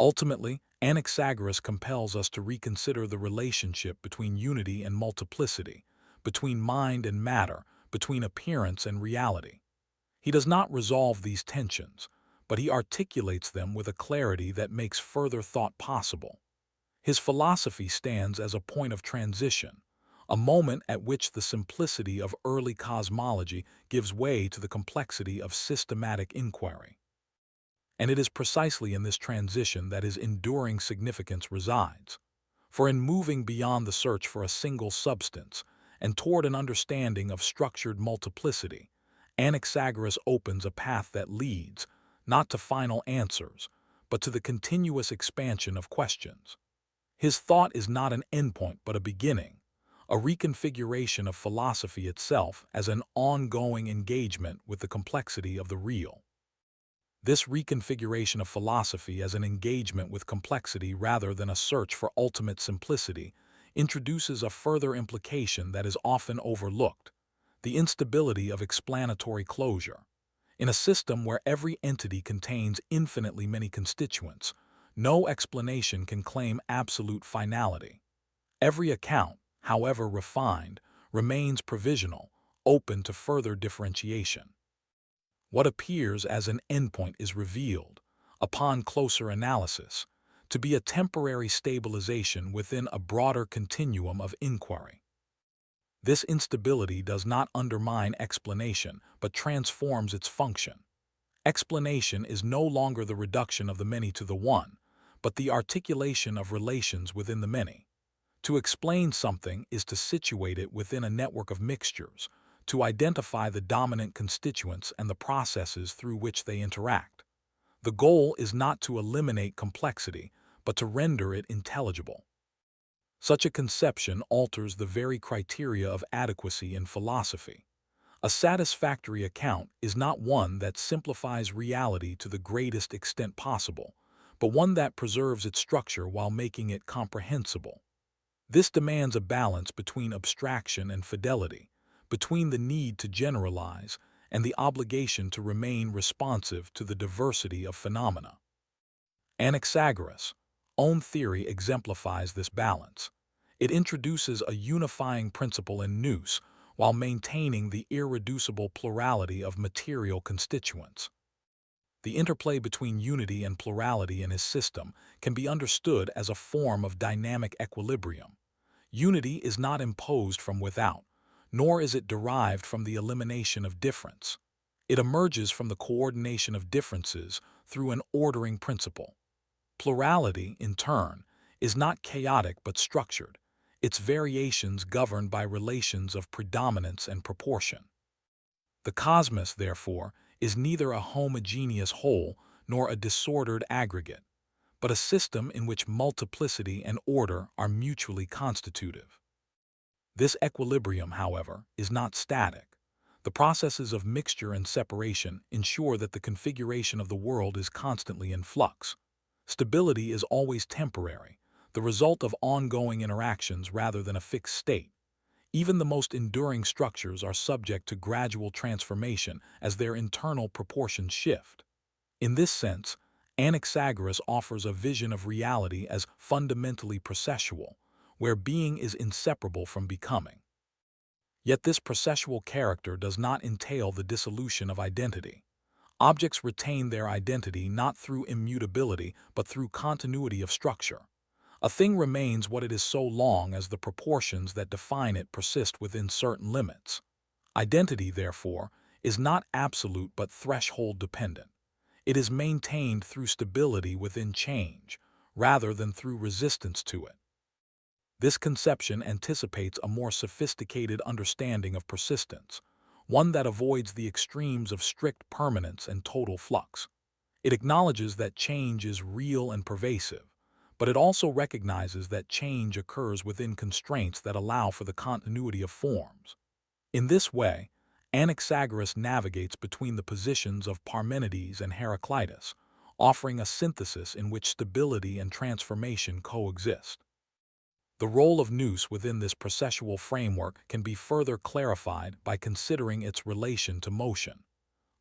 Ultimately, Anaxagoras compels us to reconsider the relationship between unity and multiplicity, between mind and matter, between appearance and reality. He does not resolve these tensions, but he articulates them with a clarity that makes further thought possible. His philosophy stands as a point of transition, a moment at which the simplicity of early cosmology gives way to the complexity of systematic inquiry. And it is precisely in this transition that his enduring significance resides. For in moving beyond the search for a single substance and toward an understanding of structured multiplicity, Anaxagoras opens a path that leads, not to final answers, but to the continuous expansion of questions. His thought is not an endpoint but a beginning, a reconfiguration of philosophy itself as an ongoing engagement with the complexity of the real. This reconfiguration of philosophy as an engagement with complexity rather than a search for ultimate simplicity introduces a further implication that is often overlooked: the instability of explanatory closure. In a system where every entity contains infinitely many constituents, no explanation can claim absolute finality. Every account, however refined, remains provisional, open to further differentiation. What appears as an endpoint is revealed, upon closer analysis, to be a temporary stabilization within a broader continuum of inquiry. This instability does not undermine explanation, but transforms its function. Explanation is no longer the reduction of the many to the one, but the articulation of relations within the many. To explain something is to situate it within a network of mixtures, to identify the dominant constituents and the processes through which they interact. The goal is not to eliminate complexity, but to render it intelligible. Such a conception alters the very criteria of adequacy in philosophy. A satisfactory account is not one that simplifies reality to the greatest extent possible, but one that preserves its structure while making it comprehensible. This demands a balance between abstraction and fidelity, between the need to generalize and the obligation to remain responsive to the diversity of phenomena. Anaxagoras' own theory exemplifies this balance. It introduces a unifying principle in nous while maintaining the irreducible plurality of material constituents. The interplay between unity and plurality in his system can be understood as a form of dynamic equilibrium. Unity is not imposed from without, nor is it derived from the elimination of difference. It emerges from the coordination of differences through an ordering principle. Plurality, in turn, is not chaotic but structured, its variations governed by relations of predominance and proportion. The cosmos, therefore, is neither a homogeneous whole nor a disordered aggregate, but a system in which multiplicity and order are mutually constitutive. This equilibrium, however, is not static. The processes of mixture and separation ensure that the configuration of the world is constantly in flux. Stability is always temporary, the result of ongoing interactions rather than a fixed state. Even the most enduring structures are subject to gradual transformation as their internal proportions shift. In this sense, Anaxagoras offers a vision of reality as fundamentally processual, where being is inseparable from becoming. Yet this processual character does not entail the dissolution of identity. Objects retain their identity not through immutability but through continuity of structure. A thing remains what it is so long as the proportions that define it persist within certain limits. Identity, therefore, is not absolute but threshold dependent. It is maintained through stability within change, rather than through resistance to it. This conception anticipates a more sophisticated understanding of persistence, one that avoids the extremes of strict permanence and total flux. It acknowledges that change is real and pervasive, but it also recognizes that change occurs within constraints that allow for the continuity of forms. In this way, Anaxagoras navigates between the positions of Parmenides and Heraclitus, offering a synthesis in which stability and transformation coexist. The role of Nous within this processual framework can be further clarified by considering its relation to motion.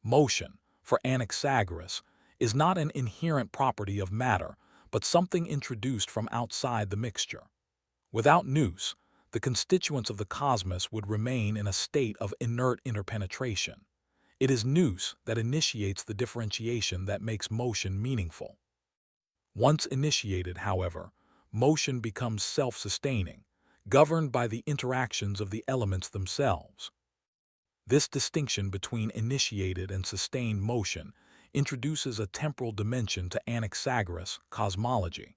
Motion, for Anaxagoras, is not an inherent property of matter, but something introduced from outside the mixture. Without Nous, the constituents of the cosmos would remain in a state of inert interpenetration. It is Nous that initiates the differentiation that makes motion meaningful. Once initiated, however, motion becomes self-sustaining, governed by the interactions of the elements themselves. This distinction between initiated and sustained motion introduces a temporal dimension to Anaxagoras cosmology.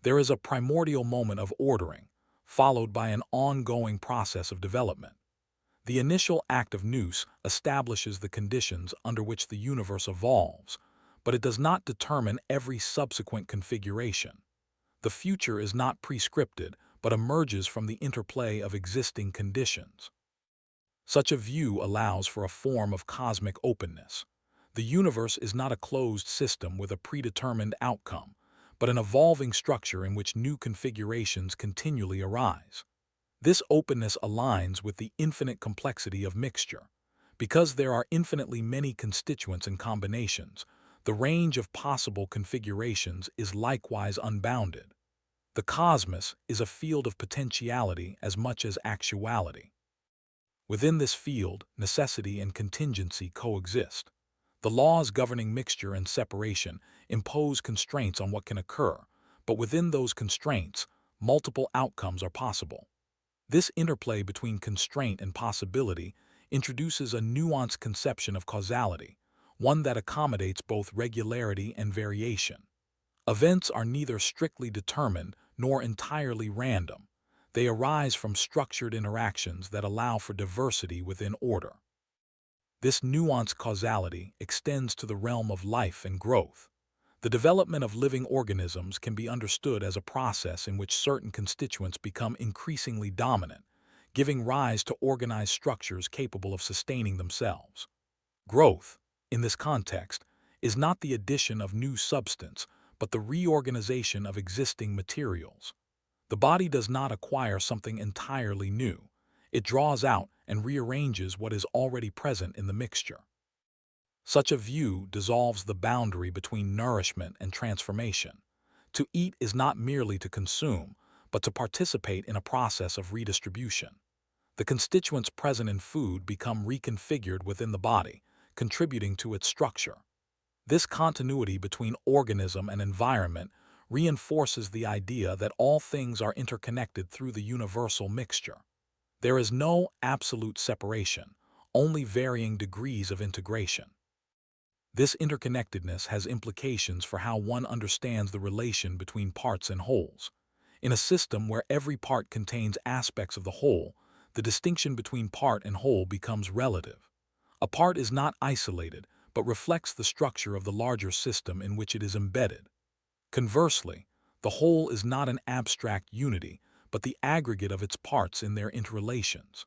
There is a primordial moment of ordering, followed by an ongoing process of development. The initial act of Nous establishes the conditions under which the universe evolves, but it does not determine every subsequent configuration. The future is not prescripted, but emerges from the interplay of existing conditions. Such a view allows for a form of cosmic openness. The universe is not a closed system with a predetermined outcome, but an evolving structure in which new configurations continually arise. This openness aligns with the infinite complexity of mixture. Because there are infinitely many constituents and combinations, the range of possible configurations is likewise unbounded. The cosmos is a field of potentiality as much as actuality. Within this field, necessity and contingency coexist. The laws governing mixture and separation impose constraints on what can occur, but within those constraints, multiple outcomes are possible. This interplay between constraint and possibility introduces a nuanced conception of causality, one that accommodates both regularity and variation. Events are neither strictly determined nor entirely random. They arise from structured interactions that allow for diversity within order. This nuanced causality extends to the realm of life and growth. The development of living organisms can be understood as a process in which certain constituents become increasingly dominant, giving rise to organized structures capable of sustaining themselves. Growth, in this context, is not the addition of new substance, but the reorganization of existing materials. The body does not acquire something entirely new. It draws out and rearranges what is already present in the mixture. Such a view dissolves the boundary between nourishment and transformation. To eat is not merely to consume, but to participate in a process of redistribution. The constituents present in food become reconfigured within the body, contributing to its structure. This continuity between organism and environment reinforces the idea that all things are interconnected through the universal mixture. There is no absolute separation, only varying degrees of integration. This interconnectedness has implications for how one understands the relation between parts and wholes. In a system where every part contains aspects of the whole, the distinction between part and whole becomes relative. A part is not isolated, but reflects the structure of the larger system in which it is embedded. Conversely, the whole is not an abstract unity, but the aggregate of its parts in their interrelations.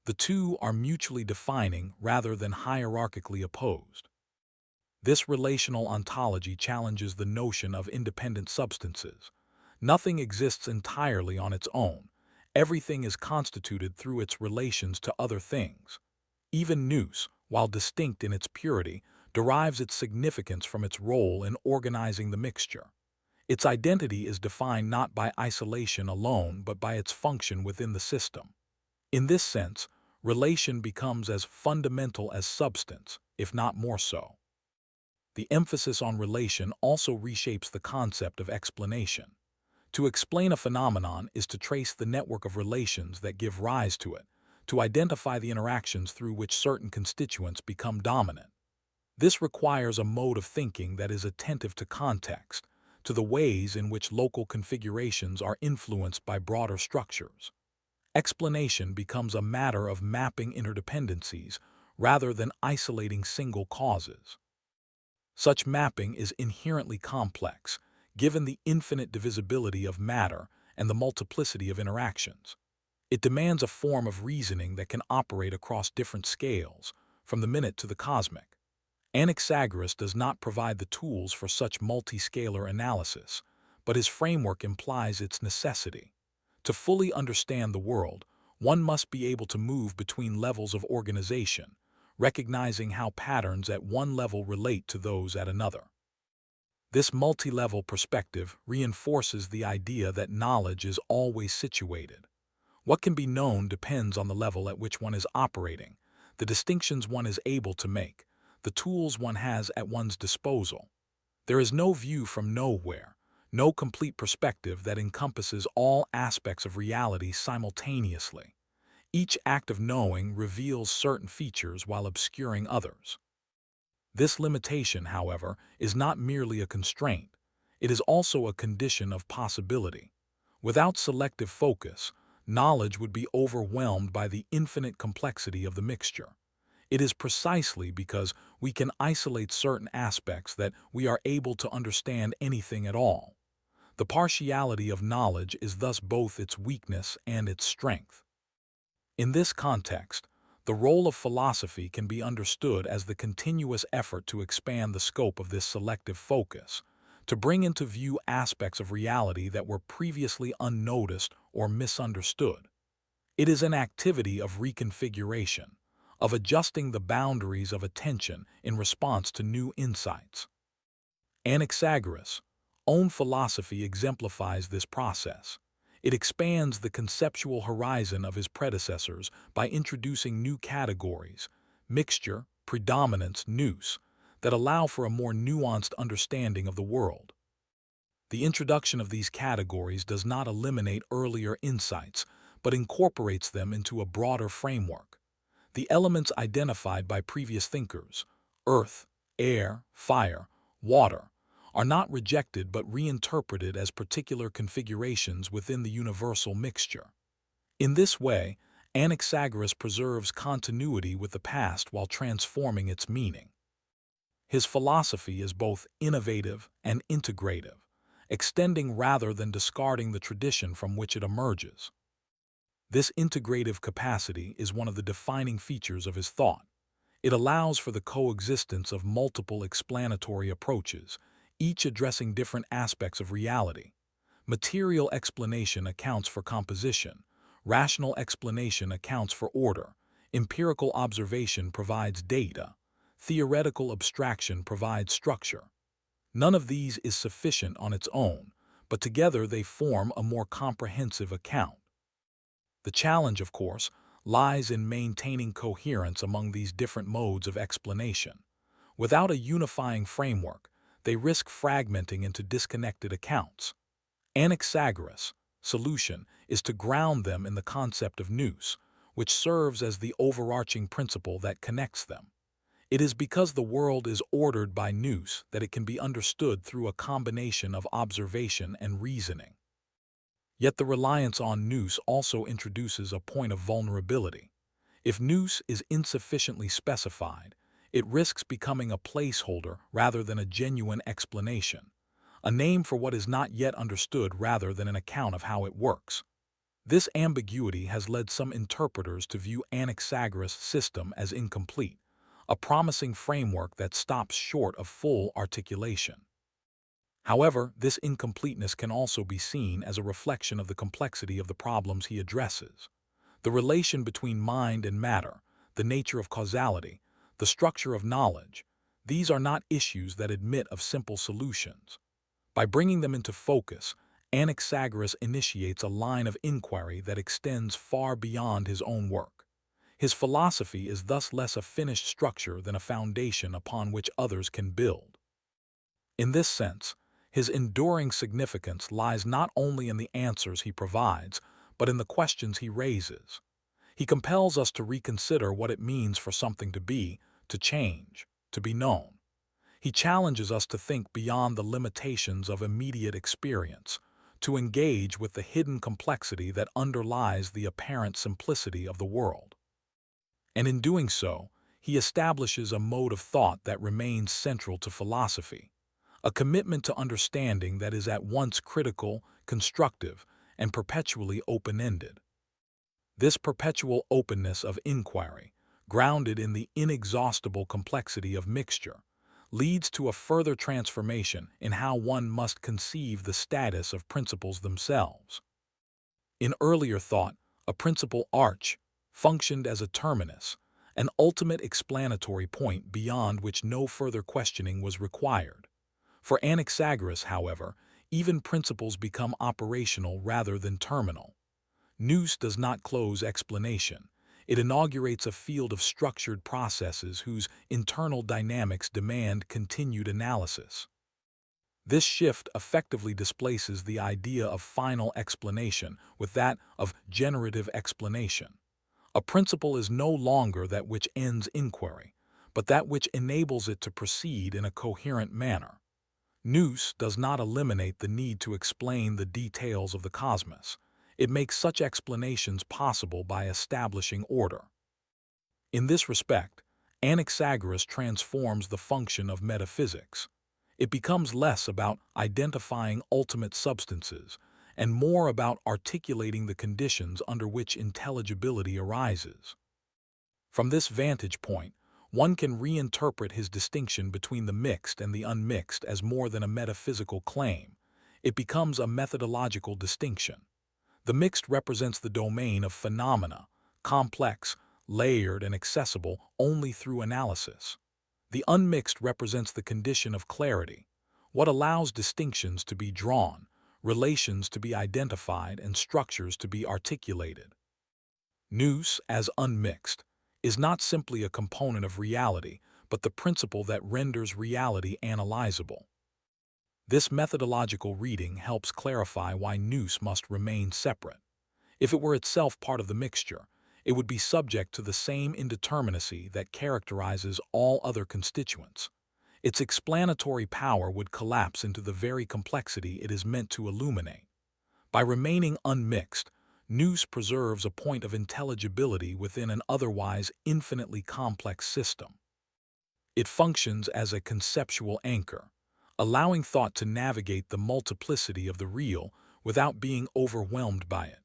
The two are mutually defining rather than hierarchically opposed. This relational ontology challenges the notion of independent substances. Nothing exists entirely on its own. Everything is constituted through its relations to other things. Even Nous, while distinct in its purity, derives its significance from its role in organizing the mixture. Its identity is defined not by isolation alone but by its function within the system. In this sense, relation becomes as fundamental as substance, if not more so. The emphasis on relation also reshapes the concept of explanation. To explain a phenomenon is to trace the network of relations that give rise to it, to identify the interactions through which certain constituents become dominant. This requires a mode of thinking that is attentive to context, to the ways in which local configurations are influenced by broader structures. Explanation becomes a matter of mapping interdependencies rather than isolating single causes. Such mapping is inherently complex, given the infinite divisibility of matter and the multiplicity of interactions. It demands a form of reasoning that can operate across different scales, from the minute to the cosmic. Anaxagoras does not provide the tools for such multi-scalar analysis, but his framework implies its necessity. To fully understand the world, one must be able to move between levels of organization, recognizing how patterns at one level relate to those at another. This multi-level perspective reinforces the idea that knowledge is always situated. What can be known depends on the level at which one is operating, the distinctions one is able to make, the tools one has at one's disposal. There is no view from nowhere, no complete perspective that encompasses all aspects of reality simultaneously. Each act of knowing reveals certain features while obscuring others. This limitation, however, is not merely a constraint. It is also a condition of possibility. Without selective focus, knowledge would be overwhelmed by the infinite complexity of the mixture. It is precisely because we can isolate certain aspects that we are able to understand anything at all. The partiality of knowledge is thus both its weakness and its strength. In this context, the role of philosophy can be understood as the continuous effort to expand the scope of this selective focus, to bring into view aspects of reality that were previously unnoticed or misunderstood. It is an activity of reconfiguration, of adjusting the boundaries of attention in response to new insights. Anaxagoras' own philosophy exemplifies this process. It expands the conceptual horizon of his predecessors by introducing new categories, mixture, predominance, nous, that allow for a more nuanced understanding of the world. The introduction of these categories does not eliminate earlier insights, but incorporates them into a broader framework. The elements identified by previous thinkers, earth, air, fire, water, are not rejected but reinterpreted as particular configurations within the universal mixture. In this way, Anaxagoras preserves continuity with the past while transforming its meaning. His philosophy is both innovative and integrative, extending rather than discarding the tradition from which it emerges. This integrative capacity is one of the defining features of his thought. It allows for the coexistence of multiple explanatory approaches, each addressing different aspects of reality. Material explanation accounts for composition, rational explanation accounts for order, empirical observation provides data, theoretical abstraction provides structure. None of these is sufficient on its own, but together they form a more comprehensive account. The challenge, of course, lies in maintaining coherence among these different modes of explanation. Without a unifying framework, they risk fragmenting into disconnected accounts. Anaxagoras' solution is to ground them in the concept of nous, which serves as the overarching principle that connects them. It is because the world is ordered by nous that it can be understood through a combination of observation and reasoning. Yet the reliance on nous also introduces a point of vulnerability. If nous is insufficiently specified, it risks becoming a placeholder rather than a genuine explanation, a name for what is not yet understood rather than an account of how it works. This ambiguity has led some interpreters to view Anaxagoras' system as incomplete, a promising framework that stops short of full articulation. However, this incompleteness can also be seen as a reflection of the complexity of the problems he addresses. The relation between mind and matter, the nature of causality, the structure of knowledge, these are not issues that admit of simple solutions. By bringing them into focus, Anaxagoras initiates a line of inquiry that extends far beyond his own work. His philosophy is thus less a finished structure than a foundation upon which others can build. In this sense, his enduring significance lies not only in the answers he provides, but in the questions he raises. He compels us to reconsider what it means for something to be, to change, to be known. He challenges us to think beyond the limitations of immediate experience, to engage with the hidden complexity that underlies the apparent simplicity of the world. And in doing so, he establishes a mode of thought that remains central to philosophy, a commitment to understanding that is at once critical, constructive, and perpetually open-ended. This perpetual openness of inquiry, grounded in the inexhaustible complexity of mixture, leads to a further transformation in how one must conceive the status of principles themselves. In earlier thought, a principal arch functioned as a terminus, an ultimate explanatory point beyond which no further questioning was required. For Anaxagoras, however, even principles become operational rather than terminal. Nous does not close explanation. It inaugurates a field of structured processes whose internal dynamics demand continued analysis. This shift effectively displaces the idea of final explanation with that of generative explanation. A principle is no longer that which ends inquiry, but that which enables it to proceed in a coherent manner. Nous does not eliminate the need to explain the details of the cosmos. It makes such explanations possible by establishing order. In this respect, Anaxagoras transforms the function of metaphysics. It becomes less about identifying ultimate substances and more about articulating the conditions under which intelligibility arises. From this vantage point, one can reinterpret his distinction between the mixed and the unmixed as more than a metaphysical claim. It becomes a methodological distinction. The mixed represents the domain of phenomena, complex, layered, and accessible only through analysis. The unmixed represents the condition of clarity, what allows distinctions to be drawn, relations to be identified, and structures to be articulated. Nous, as unmixed, is not simply a component of reality, but the principle that renders reality analyzable. This methodological reading helps clarify why Nous must remain separate. If it were itself part of the mixture, it would be subject to the same indeterminacy that characterizes all other constituents. Its explanatory power would collapse into the very complexity it is meant to illuminate. By remaining unmixed, Nous preserves a point of intelligibility within an otherwise infinitely complex system. It functions as a conceptual anchor, allowing thought to navigate the multiplicity of the real without being overwhelmed by it.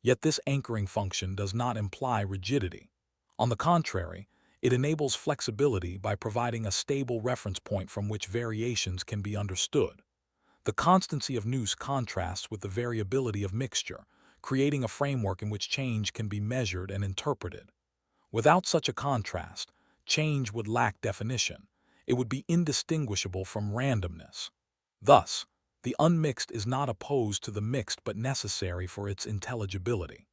Yet this anchoring function does not imply rigidity. On the contrary, it enables flexibility by providing a stable reference point from which variations can be understood. The constancy of Nous contrasts with the variability of mixture, creating a framework in which change can be measured and interpreted. Without such a contrast, change would lack definition. It would be indistinguishable from randomness. Thus, the unmixed is not opposed to the mixed but necessary for its intelligibility.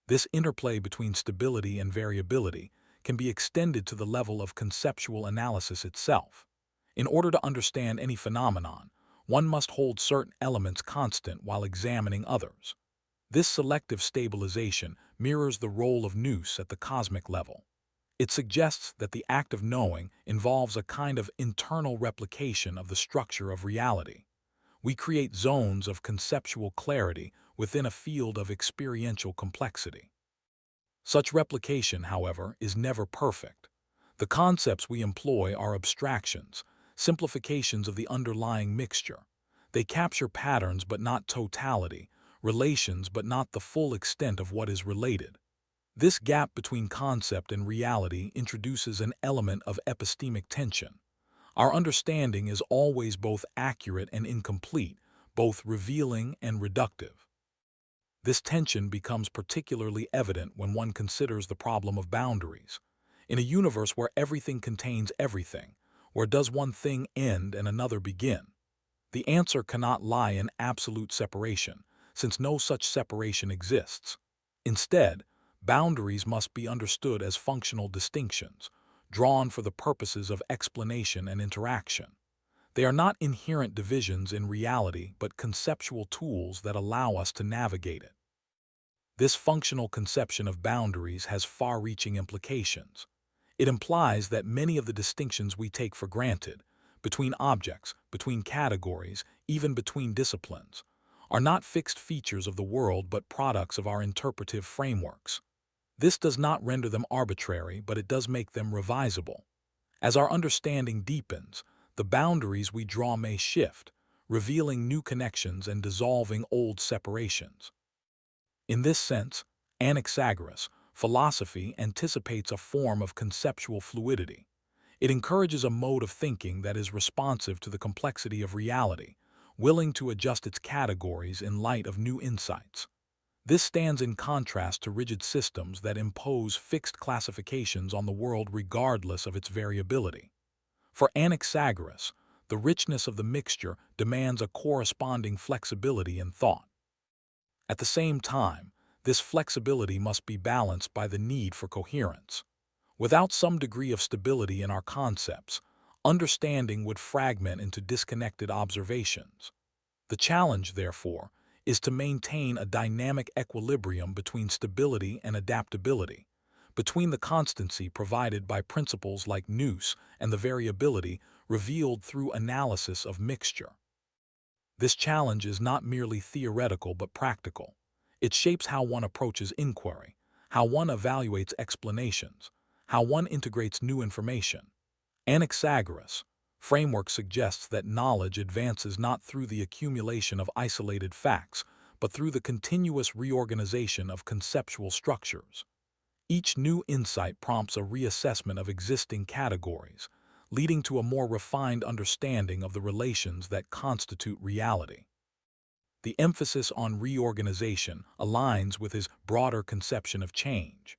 This interplay between stability and variability can be extended to the level of conceptual analysis itself. In order to understand any phenomenon, one must hold certain elements constant while examining others. This selective stabilization mirrors the role of Nous at the cosmic level. It suggests that the act of knowing involves a kind of internal replication of the structure of reality. We create zones of conceptual clarity within a field of experiential complexity. Such replication, however, is never perfect. The concepts we employ are abstractions, simplifications of the underlying mixture. They capture patterns but not totality, relations but not the full extent of what is related. This gap between concept and reality introduces an element of epistemic tension. Our understanding is always both accurate and incomplete, both revealing and reductive. This tension becomes particularly evident when one considers the problem of boundaries. In a universe where everything contains everything, where does one thing end and another begin? The answer cannot lie in absolute separation, since no such separation exists. Instead, boundaries must be understood as functional distinctions, drawn for the purposes of explanation and interaction. They are not inherent divisions in reality, but conceptual tools that allow us to navigate it. This functional conception of boundaries has far-reaching implications. It implies that many of the distinctions we take for granted, between objects, between categories, even between disciplines, are not fixed features of the world but products of our interpretive frameworks. This does not render them arbitrary, but it does make them revisable. As our understanding deepens, the boundaries we draw may shift, revealing new connections and dissolving old separations. In this sense, Anaxagoras philosophy anticipates a form of conceptual fluidity. It encourages a mode of thinking that is responsive to the complexity of reality, willing to adjust its categories in light of new insights. This stands in contrast to rigid systems that impose fixed classifications on the world regardless of its variability. For Anaxagoras, the richness of the mixture demands a corresponding flexibility in thought. At the same time, this flexibility must be balanced by the need for coherence. Without some degree of stability in our concepts, understanding would fragment into disconnected observations. The challenge, therefore, is to maintain a dynamic equilibrium between stability and adaptability, between the constancy provided by principles like Nous and the variability revealed through analysis of mixture. This challenge is not merely theoretical but practical. It shapes how one approaches inquiry, how one evaluates explanations, how one integrates new information. Anaxagoras' framework suggests that knowledge advances not through the accumulation of isolated facts, but through the continuous reorganization of conceptual structures. Each new insight prompts a reassessment of existing categories, leading to a more refined understanding of the relations that constitute reality. The emphasis on reorganization aligns with his broader conception of change.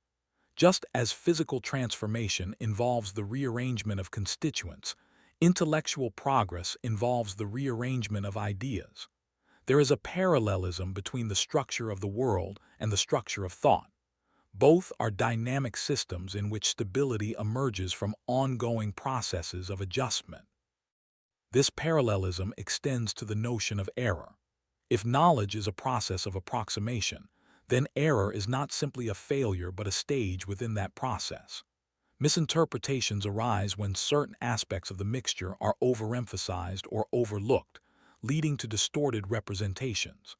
Just as physical transformation involves the rearrangement of constituents, intellectual progress involves the rearrangement of ideas. There is a parallelism between the structure of the world and the structure of thought. Both are dynamic systems in which stability emerges from ongoing processes of adjustment. This parallelism extends to the notion of error. If knowledge is a process of approximation, then error is not simply a failure but a stage within that process. Misinterpretations arise when certain aspects of the mixture are overemphasized or overlooked, leading to distorted representations.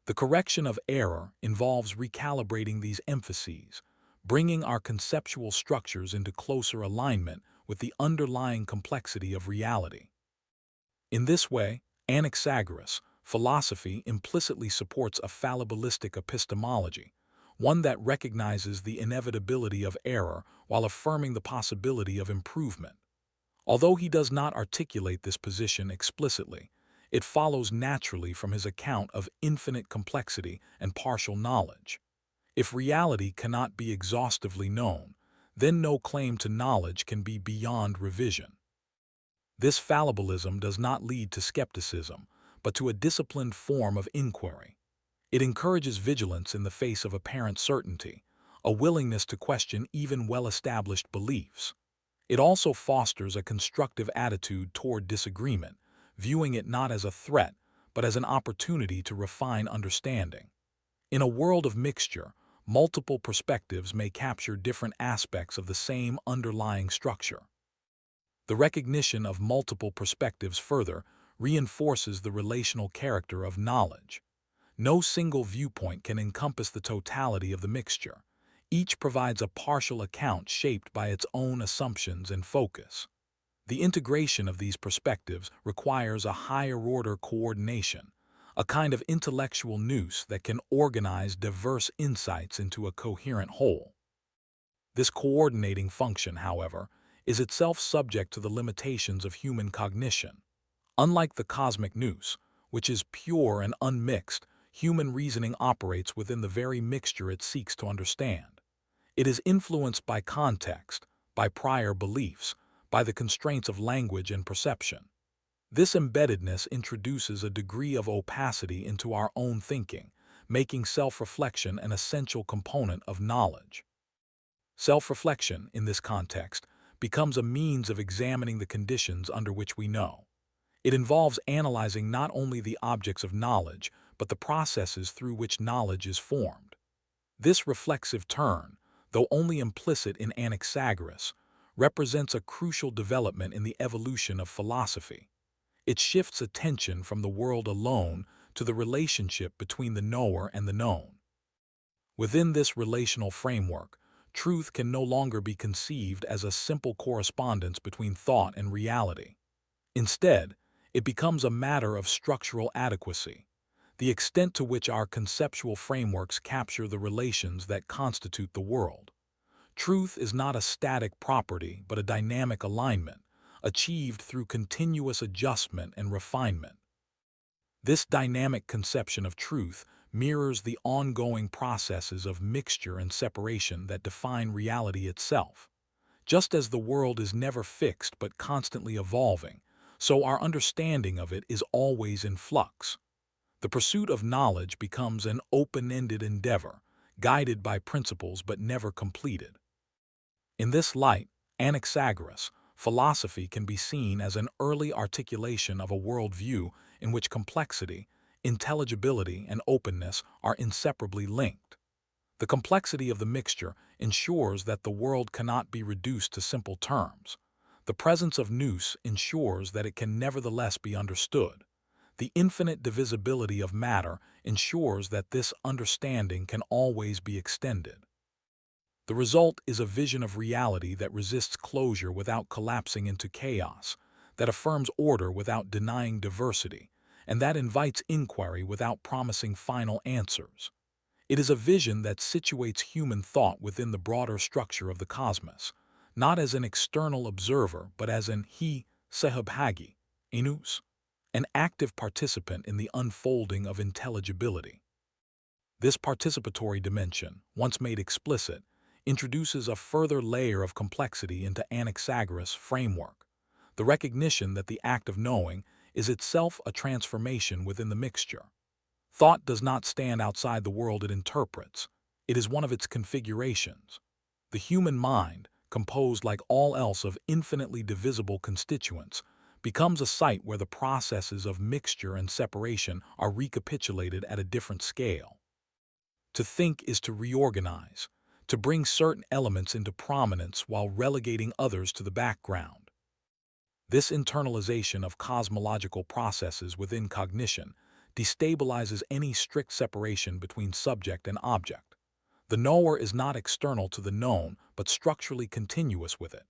The correction of error involves recalibrating these emphases, bringing our conceptual structures into closer alignment with the underlying complexity of reality. In this way, Anaxagoras' philosophy implicitly supports a fallibilistic epistemology, one that recognizes the inevitability of error while affirming the possibility of improvement. Although he does not articulate this position explicitly, it follows naturally from his account of infinite complexity and partial knowledge. If reality cannot be exhaustively known, then no claim to knowledge can be beyond revision. This fallibilism does not lead to skepticism, but to a disciplined form of inquiry. It encourages vigilance in the face of apparent certainty, a willingness to question even well-established beliefs. It also fosters a constructive attitude toward disagreement, viewing it not as a threat, but as an opportunity to refine understanding. In a world of mixture, multiple perspectives may capture different aspects of the same underlying structure. The recognition of multiple perspectives further reinforces the relational character of knowledge. No single viewpoint can encompass the totality of the mixture. Each provides a partial account shaped by its own assumptions and focus. The integration of these perspectives requires a higher-order coordination, a kind of intellectual nous that can organize diverse insights into a coherent whole. This coordinating function, however, is itself subject to the limitations of human cognition. Unlike the cosmic nous, which is pure and unmixed, human reasoning operates within the very mixture it seeks to understand. It is influenced by context, by prior beliefs, by the constraints of language and perception. This embeddedness introduces a degree of opacity into our own thinking, making self-reflection an essential component of knowledge. Self-reflection, in this context, becomes a means of examining the conditions under which we know. It involves analyzing not only the objects of knowledge, but the processes through which knowledge is formed. This reflexive turn, though only implicit in Anaxagoras, represents a crucial development in the evolution of philosophy. It shifts attention from the world alone to the relationship between the knower and the known. Within this relational framework, truth can no longer be conceived as a simple correspondence between thought and reality. Instead, it becomes a matter of structural adequacy, the extent to which our conceptual frameworks capture the relations that constitute the world. Truth is not a static property but a dynamic alignment, achieved through continuous adjustment and refinement. This dynamic conception of truth mirrors the ongoing processes of mixture and separation that define reality itself. Just as the world is never fixed but constantly evolving, so our understanding of it is always in flux. The pursuit of knowledge becomes an open-ended endeavor, guided by principles but never completed. In this light, Anaxagoras, philosophy can be seen as an early articulation of a worldview in which complexity, intelligibility, and openness are inseparably linked. The complexity of the mixture ensures that the world cannot be reduced to simple terms. The presence of Nous ensures that it can nevertheless be understood. The infinite divisibility of matter ensures that this understanding can always be extended. The result is a vision of reality that resists closure without collapsing into chaos, that affirms order without denying diversity, and that invites inquiry without promising final answers. It is a vision that situates human thought within the broader structure of the cosmos, not as an external observer but as an he sehubhagi, Nous, an active participant in the unfolding of intelligibility. This participatory dimension, once made explicit, introduces a further layer of complexity into Anaxagoras' framework, the recognition that the act of knowing is itself a transformation within the mixture. Thought does not stand outside the world it interprets. It is one of its configurations. The human mind, composed like all else of infinitely divisible constituents, becomes a site where the processes of mixture and separation are recapitulated at a different scale. To think is to reorganize, to bring certain elements into prominence while relegating others to the background. This internalization of cosmological processes within cognition destabilizes any strict separation between subject and object. The knower is not external to the known, but structurally continuous with it.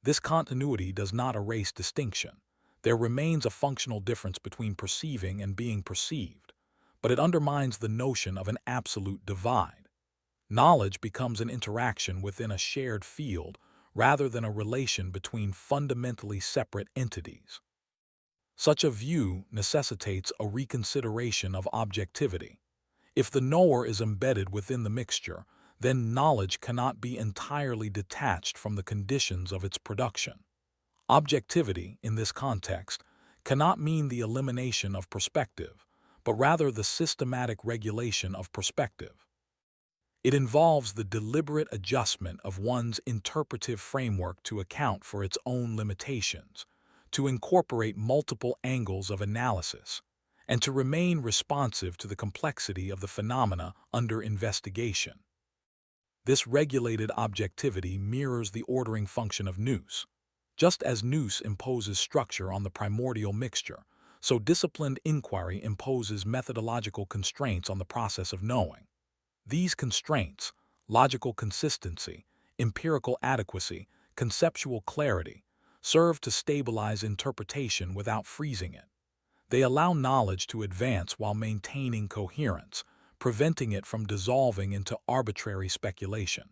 This continuity does not erase distinction. There remains a functional difference between perceiving and being perceived, but it undermines the notion of an absolute divide. Knowledge becomes an interaction within a shared field rather than a relation between fundamentally separate entities. Such a view necessitates a reconsideration of objectivity. If the knower is embedded within the mixture, then knowledge cannot be entirely detached from the conditions of its production. Objectivity, in this context, cannot mean the elimination of perspective, but rather the systematic regulation of perspective. It involves the deliberate adjustment of one's interpretive framework to account for its own limitations, to incorporate multiple angles of analysis, and to remain responsive to the complexity of the phenomena under investigation. This regulated objectivity mirrors the ordering function of Nous. Just as Nous imposes structure on the primordial mixture, so disciplined inquiry imposes methodological constraints on the process of knowing. These constraints, logical consistency, empirical adequacy, conceptual clarity, serve to stabilize interpretation without freezing it. They allow knowledge to advance while maintaining coherence, preventing it from dissolving into arbitrary speculation.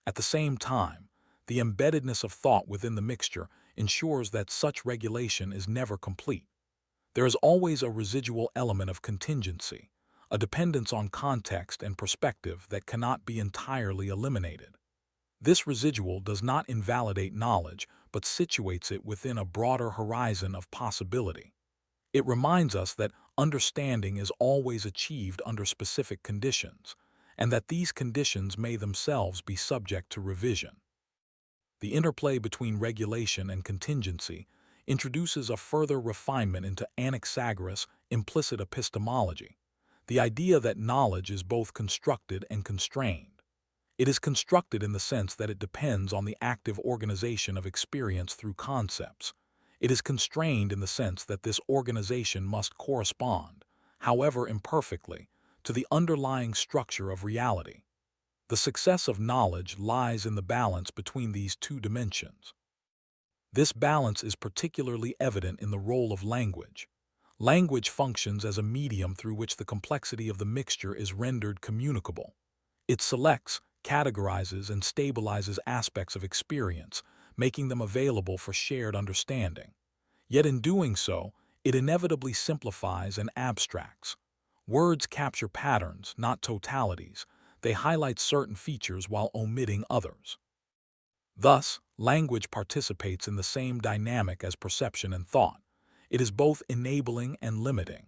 At the same time, the embeddedness of thought within the mixture ensures that such regulation is never complete. There is always a residual element of contingency, a dependence on context and perspective that cannot be entirely eliminated. This residual does not invalidate knowledge, but situates it within a broader horizon of possibility. It reminds us that understanding is always achieved under specific conditions, and that these conditions may themselves be subject to revision. The interplay between regulation and contingency introduces a further refinement into Anaxagoras' implicit epistemology, the idea that knowledge is both constructed and constrained. It is constructed in the sense that it depends on the active organization of experience through concepts. It is constrained in the sense that this organization must correspond, however imperfectly, to the underlying structure of reality. The success of knowledge lies in the balance between these two dimensions. This balance is particularly evident in the role of language. Language functions as a medium through which the complexity of the mixture is rendered communicable. It selects, categorizes, and stabilizes aspects of experience, making them available for shared understanding. Yet in doing so, it inevitably simplifies and abstracts. Words capture patterns, not totalities. They highlight certain features while omitting others. Thus, language participates in the same dynamic as perception and thought. It is both enabling and limiting.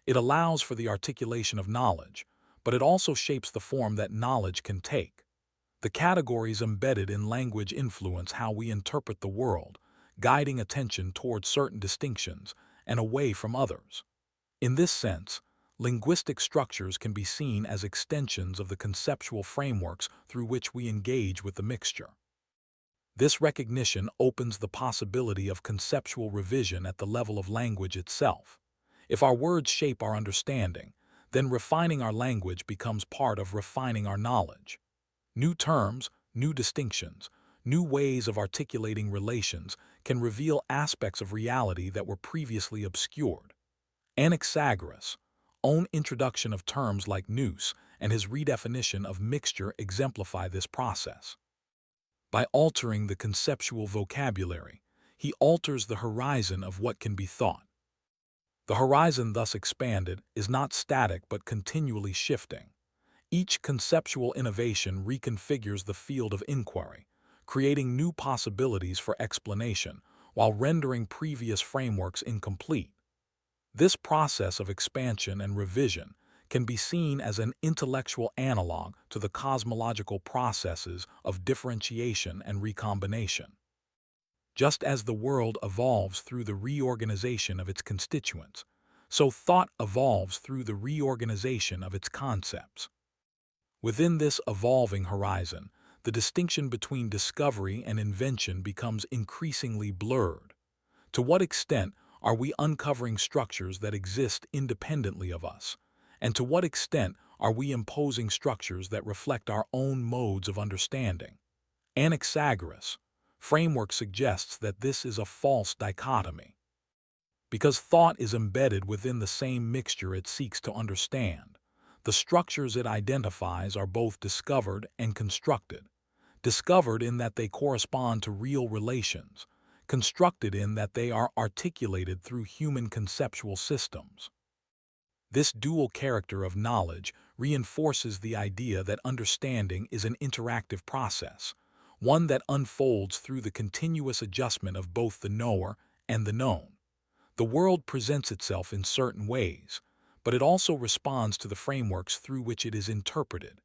It allows for the articulation of knowledge, but it also shapes the form that knowledge can take. The categories embedded in language influence how we interpret the world, guiding attention towards certain distinctions and away from others. In this sense, linguistic structures can be seen as extensions of the conceptual frameworks through which we engage with the mixture. This recognition opens the possibility of conceptual revision at the level of language itself. If our words shape our understanding, then refining our language becomes part of refining our knowledge. New terms, new distinctions, new ways of articulating relations can reveal aspects of reality that were previously obscured. Anaxagoras' own introduction of terms like nous and his redefinition of mixture exemplify this process. By altering the conceptual vocabulary, he alters the horizon of what can be thought. The horizon thus expanded is not static but continually shifting. Each conceptual innovation reconfigures the field of inquiry, creating new possibilities for explanation while rendering previous frameworks incomplete. This process of expansion and revision can be seen as an intellectual analog to the cosmological processes of differentiation and recombination. Just as the world evolves through the reorganization of its constituents, so thought evolves through the reorganization of its concepts. Within this evolving horizon, the distinction between discovery and invention becomes increasingly blurred. To what extent are we uncovering structures that exist independently of us? And to what extent are we imposing structures that reflect our own modes of understanding? Anaxagoras' framework suggests that this is a false dichotomy. Because thought is embedded within the same mixture it seeks to understand, the structures it identifies are both discovered and constructed. Discovered in that they correspond to real relations, constructed in that they are articulated through human conceptual systems. This dual character of knowledge reinforces the idea that understanding is an interactive process, one that unfolds through the continuous adjustment of both the knower and the known. The world presents itself in certain ways, but it also responds to the frameworks through which it is interpreted.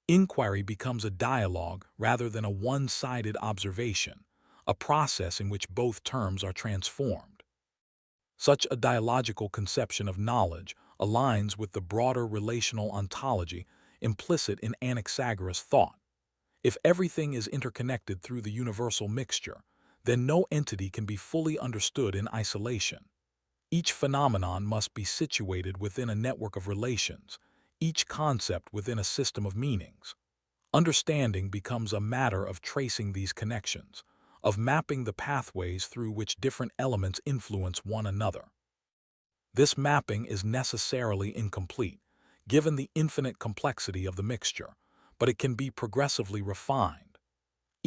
Inquiry becomes a dialogue rather than a one-sided observation, a process in which both terms are transformed. Such a dialogical conception of knowledge aligns with the broader relational ontology implicit in Anaxagoras' thought. If everything is interconnected through the universal mixture, then no entity can be fully understood in isolation. Each phenomenon must be situated within a network of relations, each concept within a system of meanings. Understanding becomes a matter of tracing these connections, of mapping the pathways through which different elements influence one another. This mapping is necessarily incomplete, given the infinite complexity of the mixture, but it can be progressively refined.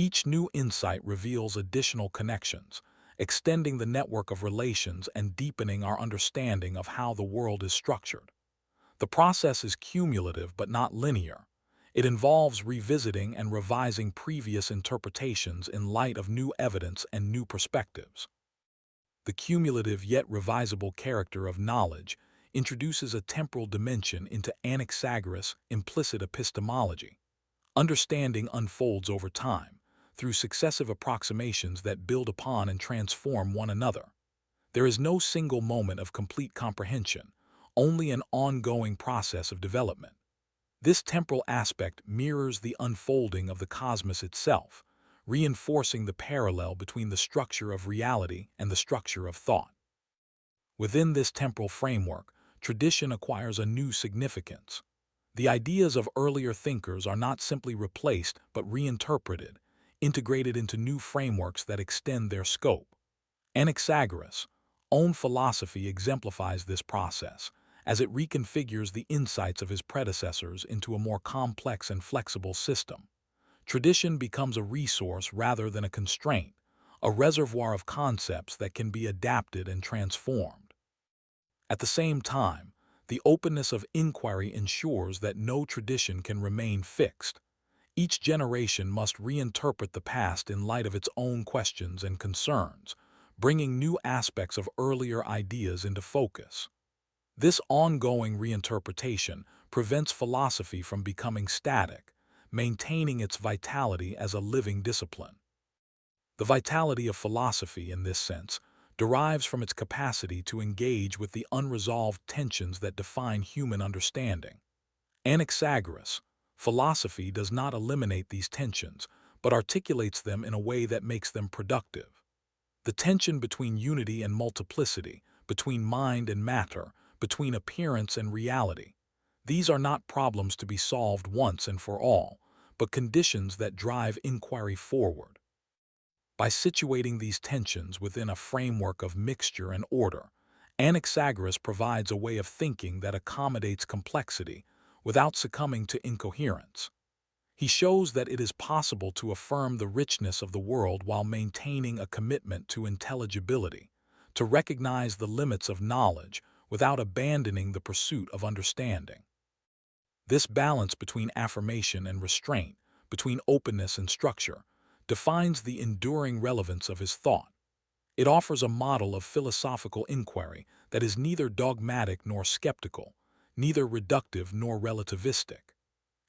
Each new insight reveals additional connections, extending the network of relations and deepening our understanding of how the world is structured. The process is cumulative but not linear. It involves revisiting and revising previous interpretations in light of new evidence and new perspectives. The cumulative yet revisable character of knowledge introduces a temporal dimension into Anaxagoras' implicit epistemology. Understanding unfolds over time, through successive approximations that build upon and transform one another. There is no single moment of complete comprehension, only an ongoing process of development. This temporal aspect mirrors the unfolding of the cosmos itself, reinforcing the parallel between the structure of reality and the structure of thought. Within this temporal framework, tradition acquires a new significance. The ideas of earlier thinkers are not simply replaced but reinterpreted, integrated into new frameworks that extend their scope. Anaxagoras' own philosophy exemplifies this process, as it reconfigures the insights of his predecessors into a more complex and flexible system. Tradition becomes a resource rather than a constraint, a reservoir of concepts that can be adapted and transformed. At the same time, the openness of inquiry ensures that no tradition can remain fixed. Each generation must reinterpret the past in light of its own questions and concerns, bringing new aspects of earlier ideas into focus. This ongoing reinterpretation prevents philosophy from becoming static, maintaining its vitality as a living discipline. The vitality of philosophy, in this sense, derives from its capacity to engage with the unresolved tensions that define human understanding. Anaxagoras' philosophy does not eliminate these tensions, but articulates them in a way that makes them productive. The tension between unity and multiplicity, between mind and matter, between appearance and reality. These are not problems to be solved once and for all, but conditions that drive inquiry forward. By situating these tensions within a framework of mixture and order, Anaxagoras provides a way of thinking that accommodates complexity without succumbing to incoherence. He shows that it is possible to affirm the richness of the world while maintaining a commitment to intelligibility, to recognize the limits of knowledge without abandoning the pursuit of understanding. This balance between affirmation and restraint, between openness and structure, defines the enduring relevance of his thought. It offers a model of philosophical inquiry that is neither dogmatic nor skeptical, neither reductive nor relativistic.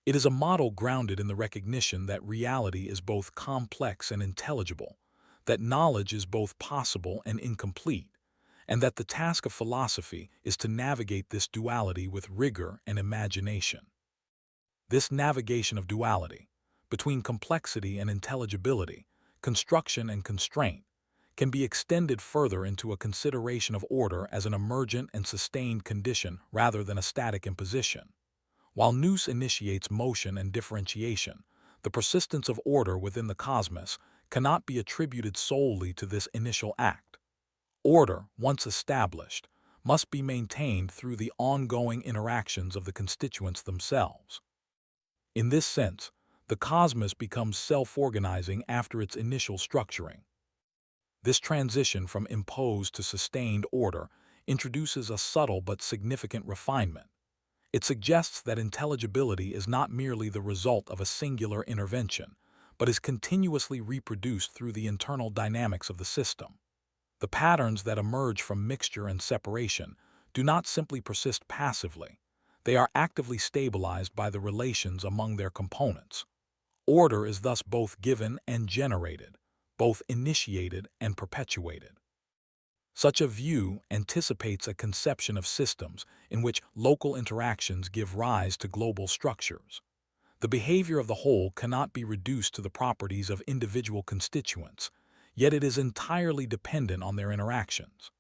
It is a model grounded in the recognition that reality is both complex and intelligible, that knowledge is both possible and incomplete, and that the task of philosophy is to navigate this duality with rigor and imagination. This navigation of duality, between complexity and intelligibility, construction and constraint, can be extended further into a consideration of order as an emergent and sustained condition rather than a static imposition. While Nous initiates motion and differentiation, the persistence of order within the cosmos cannot be attributed solely to this initial act. Order, once established, must be maintained through the ongoing interactions of the constituents themselves. In this sense, the cosmos becomes self-organizing after its initial structuring. This transition from imposed to sustained order introduces a subtle but significant refinement. It suggests that intelligibility is not merely the result of a singular intervention, but is continuously reproduced through the internal dynamics of the system. The patterns that emerge from mixture and separation do not simply persist passively. They are actively stabilized by the relations among their components. Order is thus both given and generated, both initiated and perpetuated. Such a view anticipates a conception of systems in which local interactions give rise to global structures. The behavior of the whole cannot be reduced to the properties of individual constituents, yet it is entirely dependent on their interactions.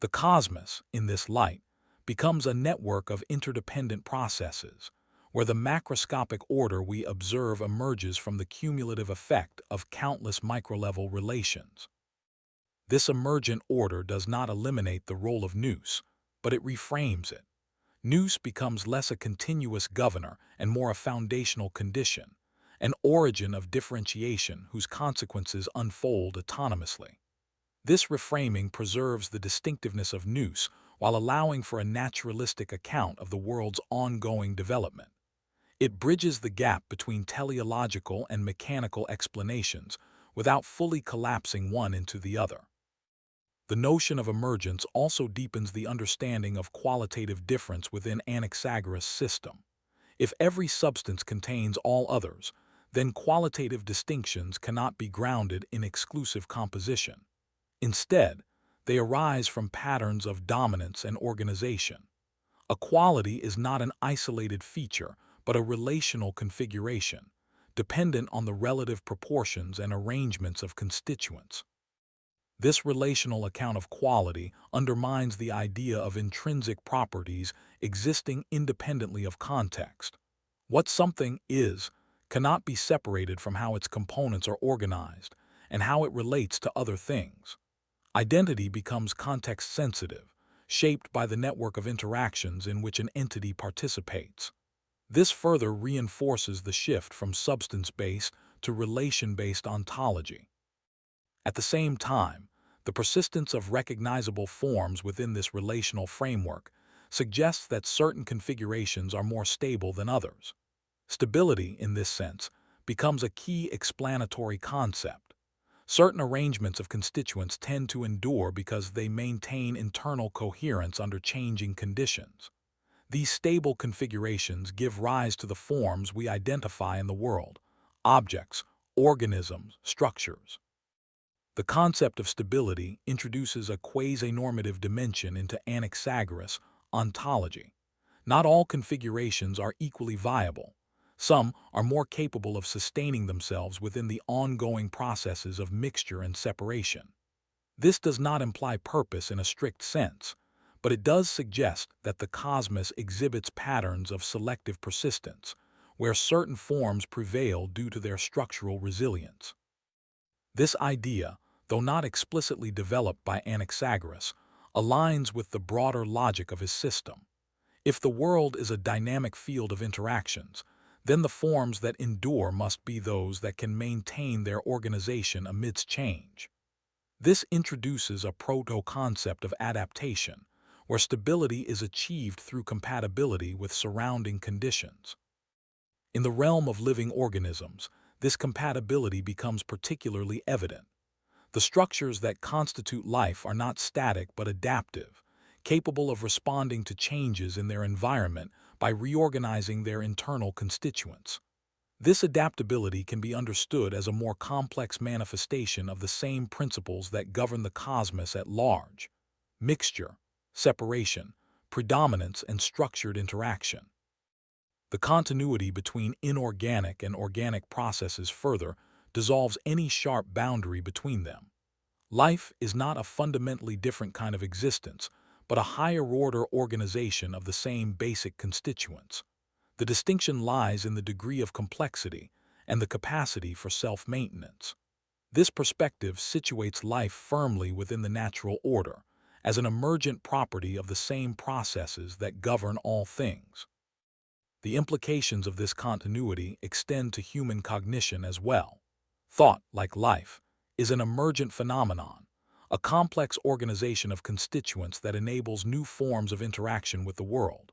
The cosmos, in this light, becomes a network of interdependent processes, where the macroscopic order we observe emerges from the cumulative effect of countless microlevel relations. This emergent order does not eliminate the role of Nous, but it reframes it. Nous becomes less a continuous governor and more a foundational condition, an origin of differentiation whose consequences unfold autonomously. This reframing preserves the distinctiveness of Nous while allowing for a naturalistic account of the world's ongoing development. It bridges the gap between teleological and mechanical explanations without fully collapsing one into the other. The notion of emergence also deepens the understanding of qualitative difference within Anaxagoras' system. If every substance contains all others, then qualitative distinctions cannot be grounded in exclusive composition. Instead, they arise from patterns of dominance and organization. A quality is not an isolated feature, but a relational configuration, dependent on the relative proportions and arrangements of constituents. This relational account of quality undermines the idea of intrinsic properties existing independently of context. What something is cannot be separated from how its components are organized and how it relates to other things. Identity becomes context-sensitive, shaped by the network of interactions in which an entity participates. This further reinforces the shift from substance-based to relation-based ontology. At the same time, the persistence of recognizable forms within this relational framework suggests that certain configurations are more stable than others. Stability, in this sense, becomes a key explanatory concept. Certain arrangements of constituents tend to endure because they maintain internal coherence under changing conditions. These stable configurations give rise to the forms we identify in the world: objects, organisms, structures. The concept of stability introduces a quasi-normative dimension into Anaxagoras ontology. Not all configurations are equally viable. Some are more capable of sustaining themselves within the ongoing processes of mixture and separation. This does not imply purpose in a strict sense, but it does suggest that the cosmos exhibits patterns of selective persistence, where certain forms prevail due to their structural resilience. This idea, though not explicitly developed by Anaxagoras, aligns with the broader logic of his system. If the world is a dynamic field of interactions, then the forms that endure must be those that can maintain their organization amidst change. This introduces a proto-concept of adaptation, where stability is achieved through compatibility with surrounding conditions. In the realm of living organisms, this compatibility becomes particularly evident. The structures that constitute life are not static but adaptive, capable of responding to changes in their environment by reorganizing their internal constituents. This adaptability can be understood as a more complex manifestation of the same principles that govern the cosmos at large: mixture, separation, predominance, and structured interaction. The continuity between inorganic and organic processes further dissolves any sharp boundary between them. Life is not a fundamentally different kind of existence, but a higher-order organization of the same basic constituents. The distinction lies in the degree of complexity and the capacity for self-maintenance. This perspective situates life firmly within the natural order, as an emergent property of the same processes that govern all things. The implications of this continuity extend to human cognition as well. Thought, like life, is an emergent phenomenon, a complex organization of constituents that enables new forms of interaction with the world.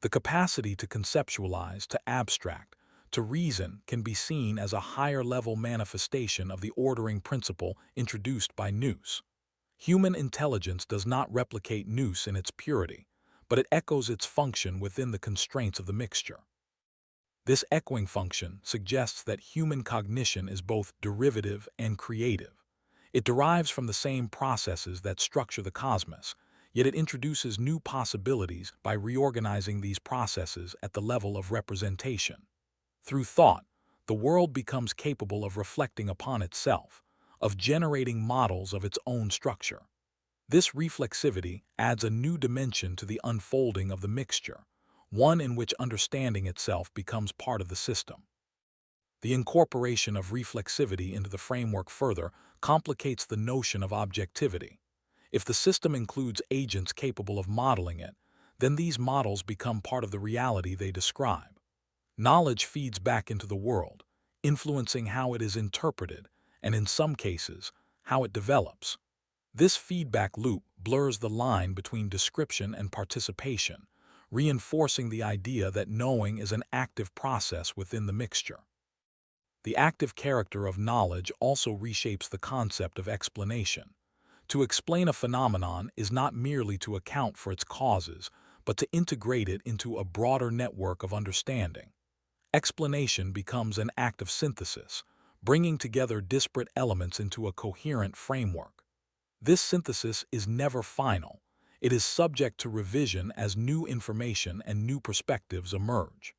The capacity to conceptualize, to abstract, to reason can be seen as a higher-level manifestation of the ordering principle introduced by Nous. Human intelligence does not replicate Nous in its purity, but it echoes its function within the constraints of the mixture. This echoing function suggests that human cognition is both derivative and creative. It derives from the same processes that structure the cosmos, yet it introduces new possibilities by reorganizing these processes at the level of representation. Through thought, the world becomes capable of reflecting upon itself, of generating models of its own structure. This reflexivity adds a new dimension to the unfolding of the mixture, one in which understanding itself becomes part of the system. The incorporation of reflexivity into the framework further complicates the notion of objectivity. If the system includes agents capable of modeling it, then these models become part of the reality they describe. Knowledge feeds back into the world, influencing how it is interpreted and, in some cases, how it develops. This feedback loop blurs the line between description and participation, reinforcing the idea that knowing is an active process within the mixture. The active character of knowledge also reshapes the concept of explanation. To explain a phenomenon is not merely to account for its causes, but to integrate it into a broader network of understanding. Explanation becomes an act of synthesis, bringing together disparate elements into a coherent framework. This synthesis is never final. It is subject to revision as new information and new perspectives emerge.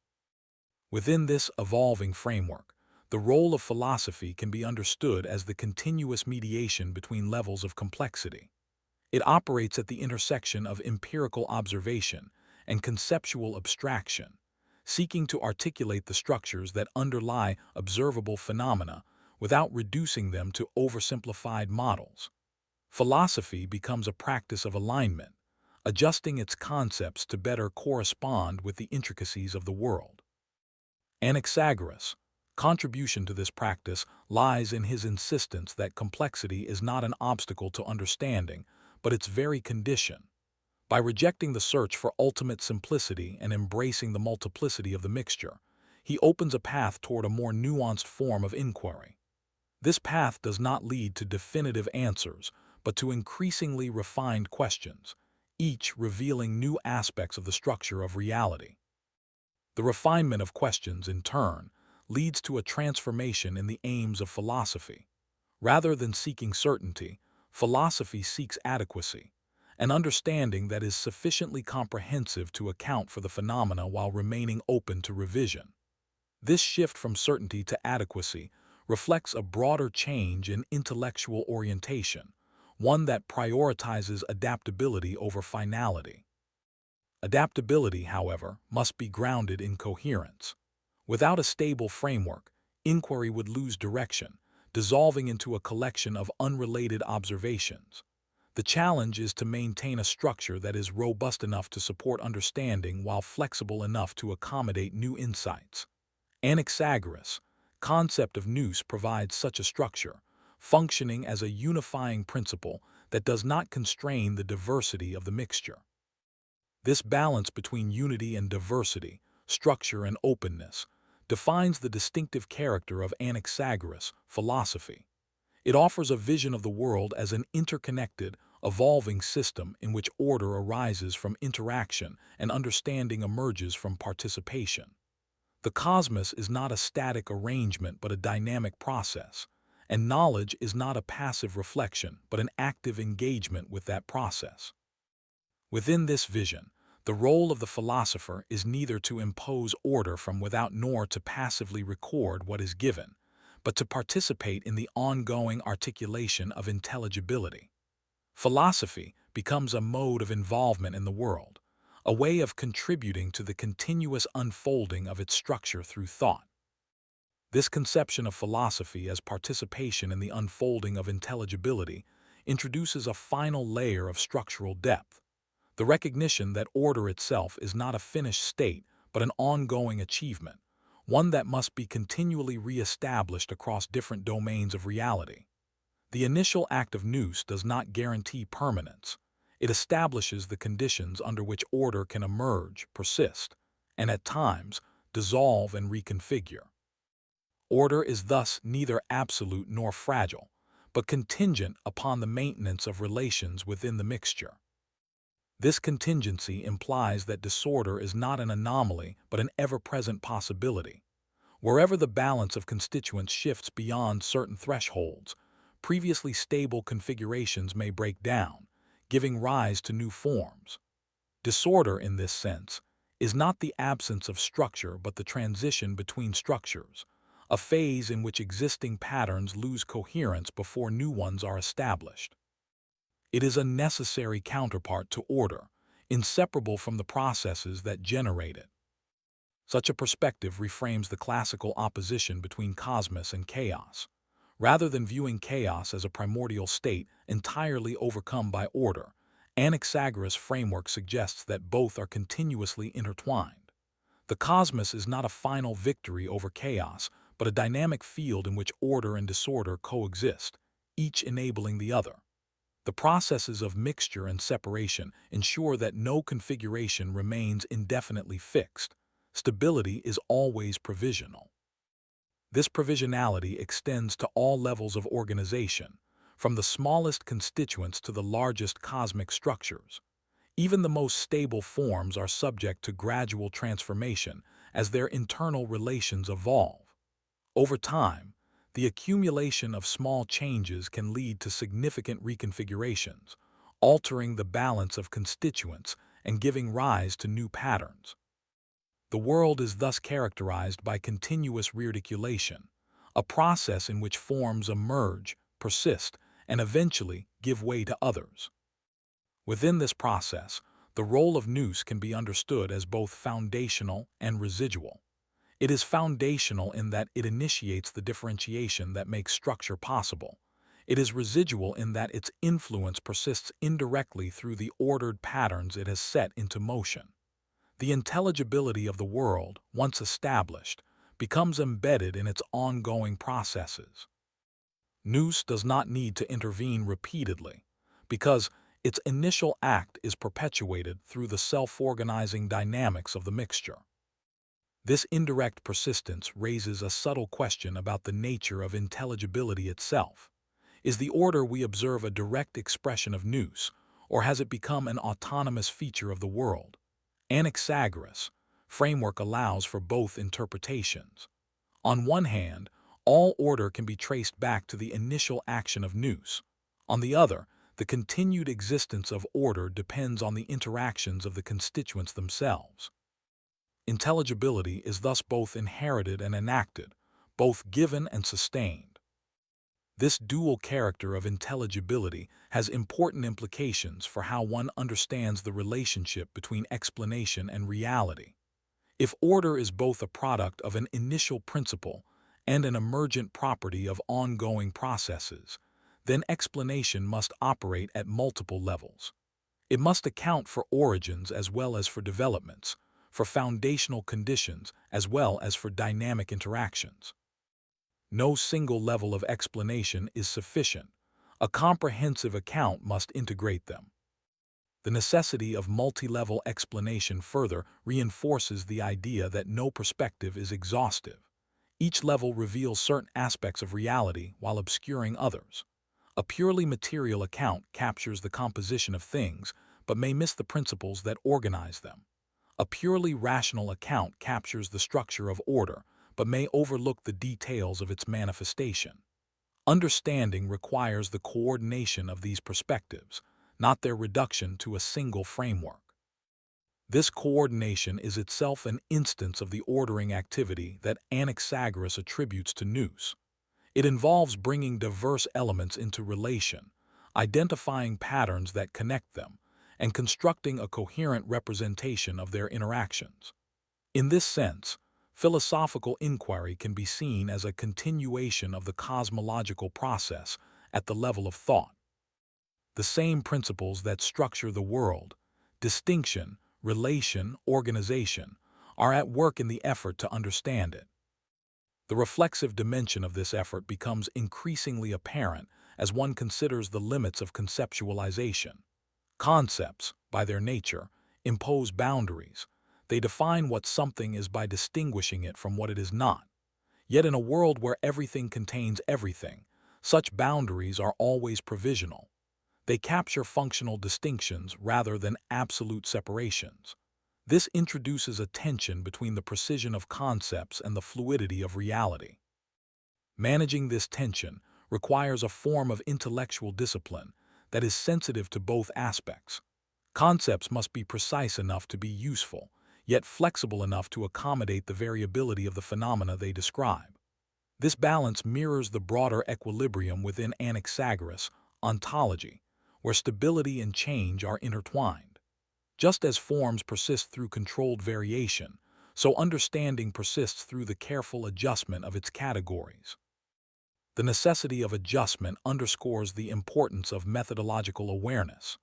Within this evolving framework, the role of philosophy can be understood as the continuous mediation between levels of complexity. It operates at the intersection of empirical observation and conceptual abstraction, seeking to articulate the structures that underlie observable phenomena without reducing them to oversimplified models. Philosophy becomes a practice of alignment, adjusting its concepts to better correspond with the intricacies of the world. Anaxagoras' contribution to this practice lies in his insistence that complexity is not an obstacle to understanding, but its very condition. By rejecting the search for ultimate simplicity and embracing the multiplicity of the mixture, he opens a path toward a more nuanced form of inquiry. This path does not lead to definitive answers, but to increasingly refined questions, each revealing new aspects of the structure of reality. The refinement of questions, in turn, leads to a transformation in the aims of philosophy. Rather than seeking certainty, philosophy seeks adequacy, an understanding that is sufficiently comprehensive to account for the phenomena while remaining open to revision. This shift from certainty to adequacy reflects a broader change in intellectual orientation, one that prioritizes adaptability over finality. Adaptability, however, must be grounded in coherence. Without a stable framework, inquiry would lose direction, dissolving into a collection of unrelated observations. The challenge is to maintain a structure that is robust enough to support understanding while flexible enough to accommodate new insights. Anaxagoras' concept of nous provides such a structure, functioning as a unifying principle that does not constrain the diversity of the mixture. This balance between unity and diversity, structure and openness, defines the distinctive character of Anaxagoras' philosophy. It offers a vision of the world as an interconnected, evolving system in which order arises from interaction and understanding emerges from participation. The cosmos is not a static arrangement but a dynamic process, and knowledge is not a passive reflection but an active engagement with that process. Within this vision, the role of the philosopher is neither to impose order from without nor to passively record what is given, but to participate in the ongoing articulation of intelligibility. Philosophy becomes a mode of involvement in the world, a way of contributing to the continuous unfolding of its structure through thought. This conception of philosophy as participation in the unfolding of intelligibility introduces a final layer of structural depth, the recognition that order itself is not a finished state but an ongoing achievement, one that must be continually re-established across different domains of reality. The initial act of nous does not guarantee permanence. It establishes the conditions under which order can emerge, persist, and at times dissolve and reconfigure. Order is thus neither absolute nor fragile, but contingent upon the maintenance of relations within the mixture. This contingency implies that disorder is not an anomaly but an ever-present possibility. Wherever the balance of constituents shifts beyond certain thresholds, previously stable configurations may break down, giving rise to new forms. Disorder, in this sense, is not the absence of structure but the transition between structures, a phase in which existing patterns lose coherence before new ones are established. It is a necessary counterpart to order, inseparable from the processes that generate it. Such a perspective reframes the classical opposition between cosmos and chaos. Rather than viewing chaos as a primordial state entirely overcome by order, Anaxagoras' framework suggests that both are continuously intertwined. The cosmos is not a final victory over chaos, but a dynamic field in which order and disorder coexist, each enabling the other. The processes of mixture and separation ensure that no configuration remains indefinitely fixed. Stability is always provisional. This provisionality extends to all levels of organization, from the smallest constituents to the largest cosmic structures. Even the most stable forms are subject to gradual transformation as their internal relations evolve. Over time, the accumulation of small changes can lead to significant reconfigurations, altering the balance of constituents and giving rise to new patterns. The world is thus characterized by continuous rearticulation, a process in which forms emerge, persist, and eventually give way to others. Within this process, the role of Nous can be understood as both foundational and residual. It is foundational in that it initiates the differentiation that makes structure possible. It is residual in that its influence persists indirectly through the ordered patterns it has set into motion. The intelligibility of the world, once established, becomes embedded in its ongoing processes. Nous does not need to intervene repeatedly, because its initial act is perpetuated through the self-organizing dynamics of the mixture. This indirect persistence raises a subtle question about the nature of intelligibility itself. Is the order we observe a direct expression of Nous, or has it become an autonomous feature of the world? Anaxagoras' framework allows for both interpretations. On one hand, all order can be traced back to the initial action of Nous. On the other, the continued existence of order depends on the interactions of the constituents themselves. Intelligibility is thus both inherited and enacted, both given and sustained. This dual character of intelligibility has important implications for how one understands the relationship between explanation and reality. If order is both a product of an initial principle and an emergent property of ongoing processes, then explanation must operate at multiple levels. It must account for origins as well as for developments, for foundational conditions as well as for dynamic interactions. No single level of explanation is sufficient. A comprehensive account must integrate them. The necessity of multi-level explanation further reinforces the idea that no perspective is exhaustive. Each level reveals certain aspects of reality while obscuring others. A purely material account captures the composition of things, but may miss the principles that organize them. A purely rational account captures the structure of order, but may overlook the details of its manifestation. Understanding requires the coordination of these perspectives, not their reduction to a single framework. This coordination is itself an instance of the ordering activity that Anaxagoras attributes to Nous. It involves bringing diverse elements into relation, identifying patterns that connect them, and constructing a coherent representation of their interactions. In this sense, philosophical inquiry can be seen as a continuation of the cosmological process at the level of thought. The same principles that structure the world, distinction, relation, organization, are at work in the effort to understand it. The reflexive dimension of this effort becomes increasingly apparent as one considers the limits of conceptualization. Concepts, by their nature, impose boundaries. They define what something is by distinguishing it from what it is not. Yet in a world where everything contains everything, such boundaries are always provisional. They capture functional distinctions rather than absolute separations. This introduces a tension between the precision of concepts and the fluidity of reality. Managing this tension requires a form of intellectual discipline that is sensitive to both aspects. Concepts must be precise enough to be useful, yet flexible enough to accommodate the variability of the phenomena they describe. This balance mirrors the broader equilibrium within Anaxagoras' ontology, where stability and change are intertwined. Just as forms persist through controlled variation, so understanding persists through the careful adjustment of its categories. The necessity of adjustment underscores the importance of methodological awareness.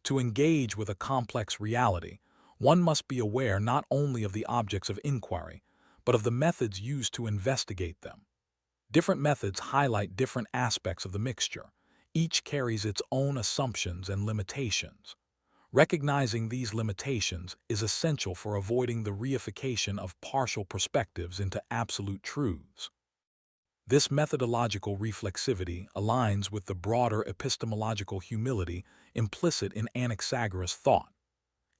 To engage with a complex reality, one must be aware not only of the objects of inquiry, but of the methods used to investigate them. Different methods highlight different aspects of the mixture. Each carries its own assumptions and limitations. Recognizing these limitations is essential for avoiding the reification of partial perspectives into absolute truths. This methodological reflexivity aligns with the broader epistemological humility implicit in Anaxagoras thought.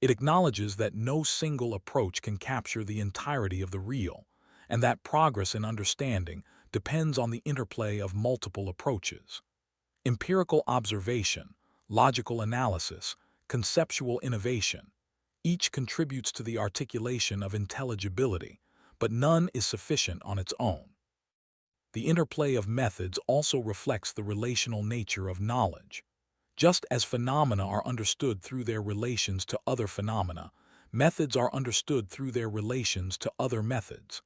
It acknowledges that no single approach can capture the entirety of the real, and that progress in understanding depends on the interplay of multiple approaches. Empirical observation, logical analysis, conceptual innovation, each contributes to the articulation of intelligibility, but none is sufficient on its own. The interplay of methods also reflects the relational nature of knowledge. Just as phenomena are understood through their relations to other phenomena, methods are understood through their relations to other methods.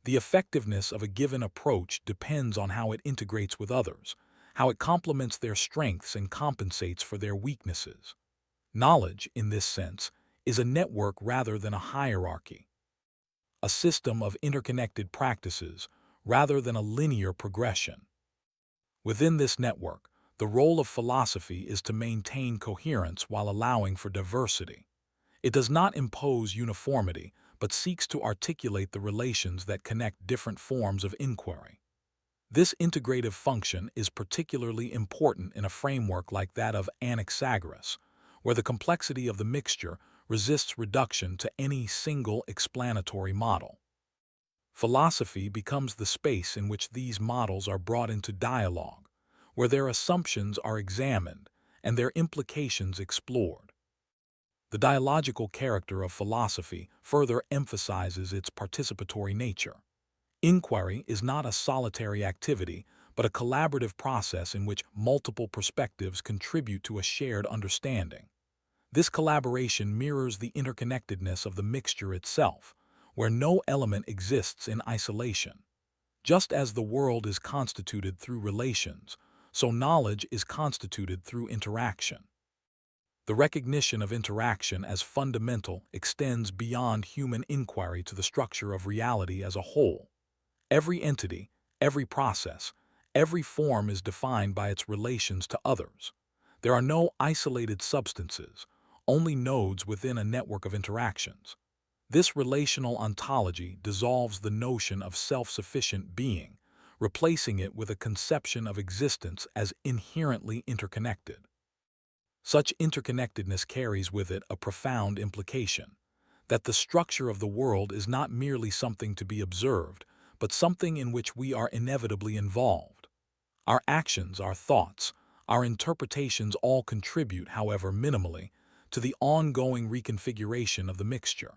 The effectiveness of a given approach depends on how it integrates with others, how it complements their strengths and compensates for their weaknesses. Knowledge, in this sense, is a network rather than a hierarchy, a system of interconnected practices rather than a linear progression. Within this network, the role of philosophy is to maintain coherence while allowing for diversity. It does not impose uniformity, but seeks to articulate the relations that connect different forms of inquiry. This integrative function is particularly important in a framework like that of Anaxagoras, where the complexity of the mixture resists reduction to any single explanatory model. Philosophy becomes the space in which these models are brought into dialogue, where their assumptions are examined and their implications explored. The dialogical character of philosophy further emphasizes its participatory nature. Inquiry is not a solitary activity, but a collaborative process in which multiple perspectives contribute to a shared understanding. This collaboration mirrors the interconnectedness of the mixture itself, where no element exists in isolation. Just as the world is constituted through relations, so knowledge is constituted through interaction. The recognition of interaction as fundamental extends beyond human inquiry to the structure of reality as a whole. Every entity, every process, every form is defined by its relations to others. There are no isolated substances, only nodes within a network of interactions. This relational ontology dissolves the notion of self-sufficient being, replacing it with a conception of existence as inherently interconnected. Such interconnectedness carries with it a profound implication, that the structure of the world is not merely something to be observed, but something in which we are inevitably involved. Our actions, our thoughts, our interpretations all contribute, however minimally, to the ongoing reconfiguration of the mixture.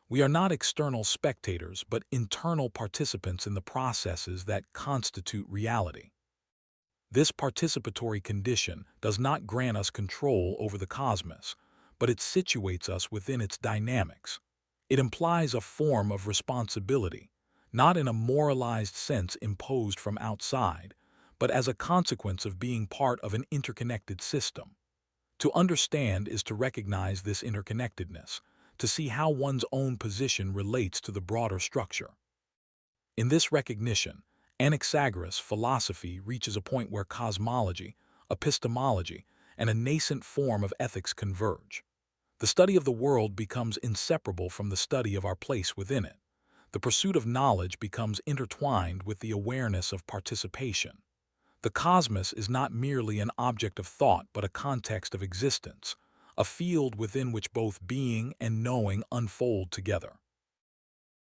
We are not external spectators, but internal participants in the processes that constitute reality. This participatory condition does not grant us control over the cosmos, but it situates us within its dynamics. It implies a form of responsibility, not in a moralized sense imposed from outside, but as a consequence of being part of an interconnected system. To understand is to recognize this interconnectedness, to see how one's own position relates to the broader structure. In this recognition, Anaxagoras philosophy reaches a point where cosmology, epistemology, and a nascent form of ethics converge. The study of the world becomes inseparable from the study of our place within it. The pursuit of knowledge becomes intertwined with the awareness of participation. The cosmos is not merely an object of thought but a context of existence, a field within which both being and knowing unfold together.